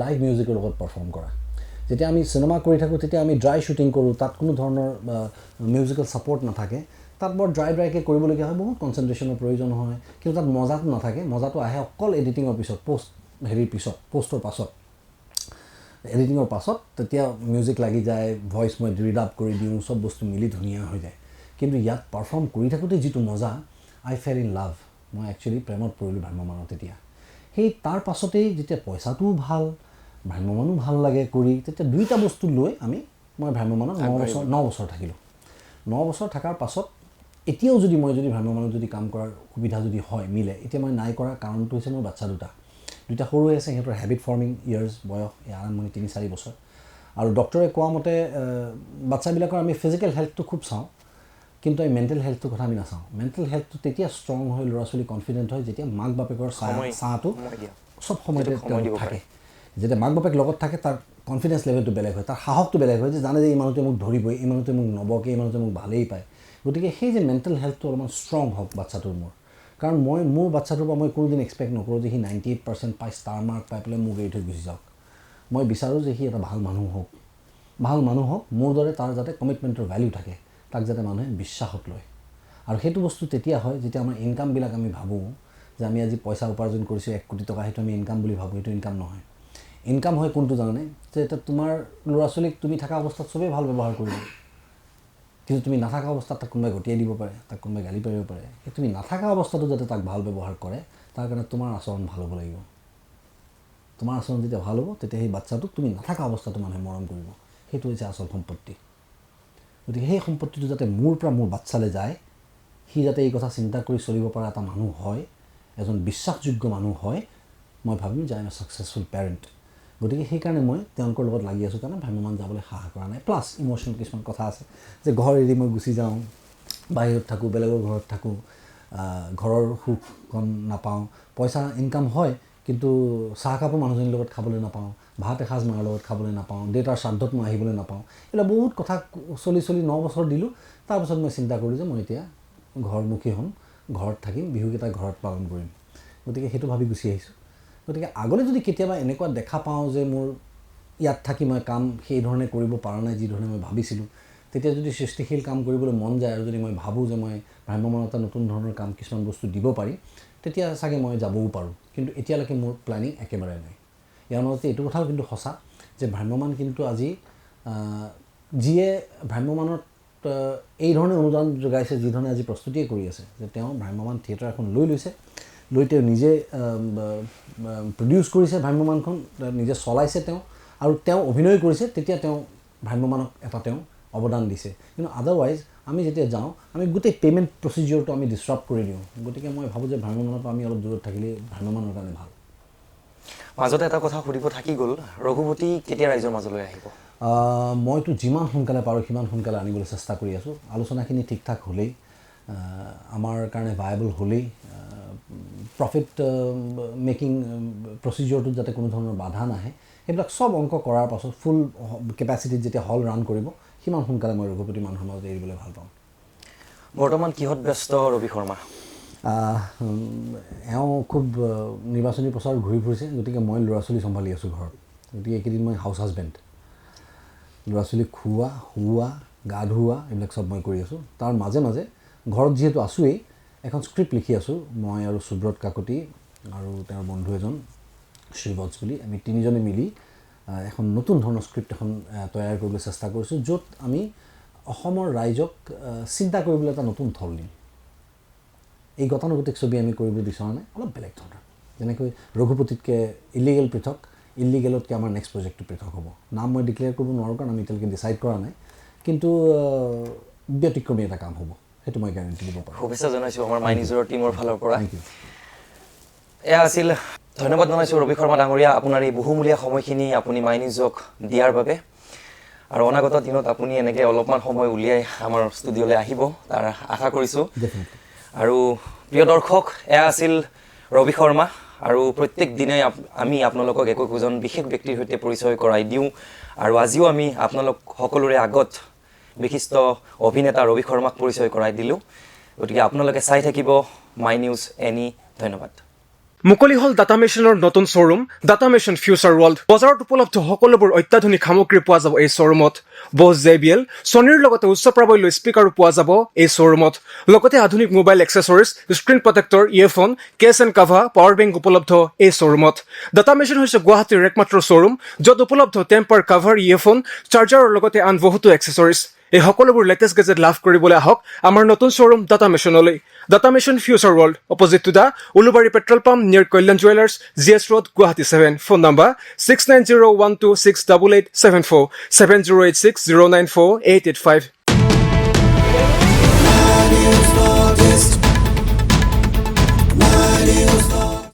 লাইভ মিউজিকৰ লগত পাৰফৰ্ম কৰা। যেতিয়া আমি চিনেমা কৰি থাকোঁ তেতিয়া আমি ড্ৰাই শ্বুটিং কৰোঁ, তাত কোনো ধৰণৰ মিউজিকেল ছাপৰ্ট নাথাকে, তাত বৰ ড্ৰাইকৈ কৰিবলগীয়া হয়, বহুত কনচেনট্ৰেশ্যনৰ প্ৰয়োজন হয়। কিন্তু তাত মজাটো নাথাকে, মজাটো আহে অকল এডিটিঙৰ পিছত, পষ্টৰ পাছত। এডিটিঙৰ পাছত তেতিয়া মিউজিক লাগি যায়, ভইচ মই ৰিড আপ কৰি দিওঁ, চব বস্তু মিলি ধুনীয়া হৈ যায়। কিন্তু ইয়াত পাৰফৰ্ম কৰি থাকোঁতে যিটো মজা, আই ফেল ইন লাভ, মই একচুৱেলি প্ৰেমত পৰিলোঁ ভ্ৰাম্যমানত তেতিয়া। সেই তাৰ পাছতেই যেতিয়া পইচাটোও ভাল, ভ্ৰাম্যমানো ভাল লাগে কৰি, তেতিয়া দুইটা বস্তু লৈ মই ভ্ৰাম্যমানত 9 বছৰ থাকিলোঁ। 9 বছৰ থকাৰ পাছত এতিয়াও যদি ভ্ৰাম্যমানত যদি কাম কৰাৰ সুবিধা যদি হয়, মিলে, এতিয়া মই নাই কৰাৰ কাৰণটো হৈছে মোৰ বাচ্ছা দুটা সৰু হৈ আছে, সিহঁতৰ হেবিট ফৰ্মিং ইয়াৰ্ছ, বয়স আৰম্ভণি 3-4 বছৰ। আৰু ডক্টৰে কোৱা মতে বাচ্ছাবিলাকৰ আমি ফিজিকেল হেল্থটো খুব চাওঁ, কিন্তু এই মেণ্টেল হেল্থটোৰ কথা আমি নাচাওঁ। মেণ্টেল হেল্থটো তেতিয়া ষ্ট্ৰং হয়, ল'ৰা ছোৱালী কনফিডেণ্ট হয়, যেতিয়া মাক বাপেকৰ চাহটো চব সময়তে থাকে। যেতিয়া মাক বাপেক লগত থাকে, তাৰ কনফিডেঞ্চ লেভেলটো বেলেগ হয়, তাৰ সাহসটো বেলেগ হয়, যে জানে যে এই মানুহটোৱে মোক ধৰিবই, এই মানুহটোৱে মোক নবকে, এই মানুহটোৱে মোক ভালেই পায়। গতিকে সেই যে মেণ্টেল হেল্থটো অলপমান ষ্ট্ৰং হওক বাচ্ছাটোৰ মোৰ। কাৰণ মোৰ বাচ্ছাটোৰ পৰা মই কোনোদিন এক্সপেক্ট নকৰোঁ যে সি 98% পাই ষ্টাৰ মাৰ্ক পাই পেলাই মোক এৰি থৈ গুচি যাওক। মই বিচাৰোঁ যে সি এটা ভাল মানুহ হওক, মোৰ দৰে তাৰ যাতে কমিটমেণ্টৰ ভেলিউ থাকে, তাক যাতে মানুহে বিশ্বাসত লয়। আৰু সেইটো বস্তু তেতিয়া হয় যেতিয়া আমাৰ ইনকামবিলাক আমি ভাবোঁ যে আমি আজি পইচা উপাৰ্জন কৰিছোঁ 1 কোটি টকা, সেইটো আমি ইনকাম বুলি ভাবোঁ, সেইটো ইনকাম নহয়। ইনকাম হয় কোনটো জানানে? যে এতিয়া তোমাৰ ল'ৰা ছোৱালীক তুমি থকা অৱস্থাত চবেই ভাল ব্যৱহাৰ কৰিব, কিন্তু তুমি নাথাকা অৱস্থাত তাক কোনোবাই গতিয়াই দিব পাৰে, তাক কোনোবাই গালি পাৰিব পাৰে। সেই তুমি নাথাকা অৱস্থাটো যাতে তাক ভাল ব্যৱহাৰ কৰে, তাৰ কাৰণে তোমাৰ আচৰণ ভাল হ'ব লাগিব। তোমাৰ আচৰণ যেতিয়া ভাল হ'ব, তেতিয়া সেই বাচ্ছাটোক তুমি নাথাকা অৱস্থাটো মানুহে মৰম কৰিব। সেইটো হৈছে আচল সম্পত্তি। গতিকে সেই সম্পত্তিটো যাতে মোৰ পৰা মোৰ বাচ্ছালৈ যায়, সি যাতে এই কথা চিন্তা কৰি চলিব পৰা এটা মানুহ হয়, এজন বিশ্বাসযোগ্য মানুহ হয়, মই ভাবিম যে I M A successful parent. গতিকে সেইকাৰণে মই তেওঁলোকৰ লগত লাগি আছোঁ, কাৰণে ভ্ৰাম্যমান যাবলৈ সাহস কৰা নাই। প্লাছ ইম'চনেল কিছুমান কথা আছে, যে ঘৰ এৰি মই গুচি যাওঁ, বাহিৰত থাকোঁ, বেলেগৰ ঘৰত থাকোঁ, ঘৰৰ সুখখন নাপাওঁ, পইচা ইনকাম হয় কিন্তু চাহ কাপো মানুহজনীৰ লগত খাবলৈ নাপাওঁ, ভাত এসাঁজ মাৰ লগত খাবলৈ নাপাওঁ, দেউতাৰ শ্ৰাদ্ধত মই আহিবলৈ নাপাওঁ। এইবিলাক বহুত কথা চলি 9 বছৰ দিলোঁ। তাৰপিছত মই চিন্তা কৰিলোঁ যে মই এতিয়া ঘৰমুখী হ'ম, ঘৰত থাকিম, বিহুকেইটা ঘৰত পালন কৰিম। গতিকে সেইটো ভাবি গুচি আহিছোঁ। গতিকে আগলৈ যদি কেতিয়াবা এনেকুৱা দেখা পাওঁ যে মোৰ ইয়াত থাকি মই কাম সেই ধৰণে কৰিব পৰা নাই যিধৰণে মই ভাবিছিলোঁ, তেতিয়া যদি সৃষ্টিশীল কাম কৰিবলৈ মন যায় আৰু যদি মই ভাবোঁ যে মই ভ্ৰাম্যমানত এটা নতুন ধৰণৰ কাম কিছুমান বস্তু দিব পাৰি, তেতিয়া চাগে মই যাবও পাৰোঁ। কিন্তু এতিয়ালৈকে মোৰ প্লেনিং একেবাৰে নাই। ইয়াৰ মাজতে এইটো কথাও কিন্তু সঁচা যে ভ্ৰাম্যমান কিন্তু আজি যিয়ে ভ্ৰাম্যমানত এই ধৰণে অনুদান যোগাইছে যিধৰণে আজি প্ৰস্তুতিয়ে কৰি আছে যে তেওঁ ভ্ৰাম্যমাণ থিয়েটাৰ এখন লৈছে লৈ তেওঁ নিজে প্ৰডিউচ কৰিছে ভ্ৰাম্যমাণখন নিজে চলাইছে তেওঁ আৰু তেওঁ অভিনয় কৰিছে তেতিয়া তেওঁ ভ্ৰাম্যমাণক এটা তেওঁ অৱদান দিছে কিন্তু আদাৰৱাইজ আমি যেতিয়া যাওঁ আমি গোটেই পে'মেণ্ট প্ৰচিডিউৰটো আমি ডিছৰাপ্ট কৰি দিওঁ গতিকে মই ভাবোঁ যে ভ্ৰাম্যমাণৰ পৰা আমি অলপ দূৰত থাকিলে ভ্ৰাম্যমাণৰ কাৰণে ভাল মাজতে এটা কথা সুধিব থাকি গ'ল ৰঘুপতি কেতিয়া ৰাইজৰ মাজলৈ আহিব মইতো যিমান সোনকালে পাৰোঁ সিমান সোনকালে আনিবলৈ চেষ্টা কৰি আছোঁ আলোচনাখিনি ঠিক ঠাক হ'লেই আমাৰ কাৰণে ভায়াবল হ'লেই প্ৰফিট মেকিং প্ৰচিডিউৰটোত যাতে কোনো ধৰণৰ বাধা নাহে সেইবিলাক চব অংক কৰাৰ পাছত ফুল কেপাচিটিত যেতিয়া হল ৰান কৰিব সিমান সোনকালে মই ৰঘুপতি মানুহৰ মাজত এৰিবলৈ ভাল পাওঁ বৰ্তমান কিহত ব্যস্ত ৰবি শৰ্মা এওঁ খুব নিৰ্বাচনী প্ৰচাৰ ঘূৰি ফুৰিছে গতিকে মই ল'ৰা ছোৱালী চম্ভালি আছোঁ ঘৰত গতিকে এইকেইদিন মই হাউচ হাজবেণ্ড ল'ৰা ছোৱালীক খুওৱা শুওৱা গা ধুওৱা এইবিলাক চব মই কৰি আছোঁ তাৰ মাজে মাজে ঘৰত যিহেতু আছোঁৱেই এখন স্ক্ৰিপ্ট লিখি আছোঁ মই আৰু সুব্ৰত কাকতি আৰু তেওঁৰ বন্ধু এজন শ্ৰীবৎস বুলি আমি তিনিজনে মিলি এখন নতুন ধৰণৰ স্ক্ৰিপ্ট এখন তৈয়াৰ কৰিবলৈ চেষ্টা কৰিছোঁ য'ত আমি অসমৰ ৰাইজক চিন্তা কৰিবলৈ এটা নতুন থল দিম এই গতানুগতিক ছবি আমি কৰিব বিচৰা নাই অলপ বেলেগ ধৰণৰ যেনেকৈ ৰঘুপতিতকৈ ইলিগেল পৃথক ইলিগেলতকৈ আমাৰ নেক্সট প্ৰজেক্টটো পৃথক হ'ব নাম মই ডিক্লেয়াৰ কৰিব নোৱাৰোঁ কাৰণ আমি এতিয়ালৈকে ডিচাইড কৰা নাই কিন্তু ব্যতিক্ৰমী এটা কাম হ'ব সেইটো মই গেৰাণ্টি দিব পাৰোঁ শুভেচ্ছা জনাইছোঁ আমাৰ মাই নিজৰ টীমৰ ফালৰ পৰা এয়া আছিল ধন্যবাদ জনাইছোঁ ৰবি শৰ্মা ডাঙৰীয়া আপোনাৰ এই বহুমূলীয়া সময়খিনি আপুনি মাই নিউজক দিয়াৰ বাবে আৰু অনাগত দিনত আপুনি এনেকৈ অলপমান সময় উলিয়াই আমাৰ ষ্টুডিঅ'লৈ আহিব তাৰ আশা কৰিছোঁ আৰু প্ৰিয় দৰ্শক এয়া আছিল ৰবি শৰ্মা আৰু প্ৰত্যেক দিনাই আমি আপোনালোকক একোজন বিশেষ ব্যক্তিৰ সৈতে পৰিচয় কৰাই দিওঁ আৰু আজিও আমি আপোনালোক সকলোৰে আগত বিশিষ্ট অভিনেতা ৰবি শৰ্মাক পৰিচয় কৰাই দিলোঁ গতিকে আপোনালোকে চাই থাকিব মাই নিউজ এনি ধন্যবাদ মুকলি হল ডাটা মেচিনৰ নতুন showroom data machine future world বজাৰত উপলব্ধ সকলোবোৰ অত্যাধুনিক সামগ্ৰী পোৱা যাব এই শ্বৰুমত বছ JBL ছনীৰ লগতে উচ্চ প্ৰাবল্য স্পীকাৰো পোৱা যাব এই শ্বৰুমত লগতে আধুনিক mobile accessories screen protector earphone case and cover power bank উপলব্ধ এই শ্বৰুমত ডাটা মেচিন হৈছে গুৱাহাটীৰ একমাত্ৰ শ্বৰুম য'ত উপলব্ধ টেম্পাৰ কাভাৰ ইয়েৰফোন চাৰ্জাৰৰ লগতে আন বহুতো এক্সেসৰিজ এই সকলোবোৰ লেটেষ্ট গেজেট লাভ কৰিবলৈ আহক আমাৰ নতুন শ্বৰুম ডাটা মেচিনলৈ data machine future world opposite to the Ulubari petrol pump near Kalyan jewellers GS road Guwahati 7 phone number 6901268874 7086094885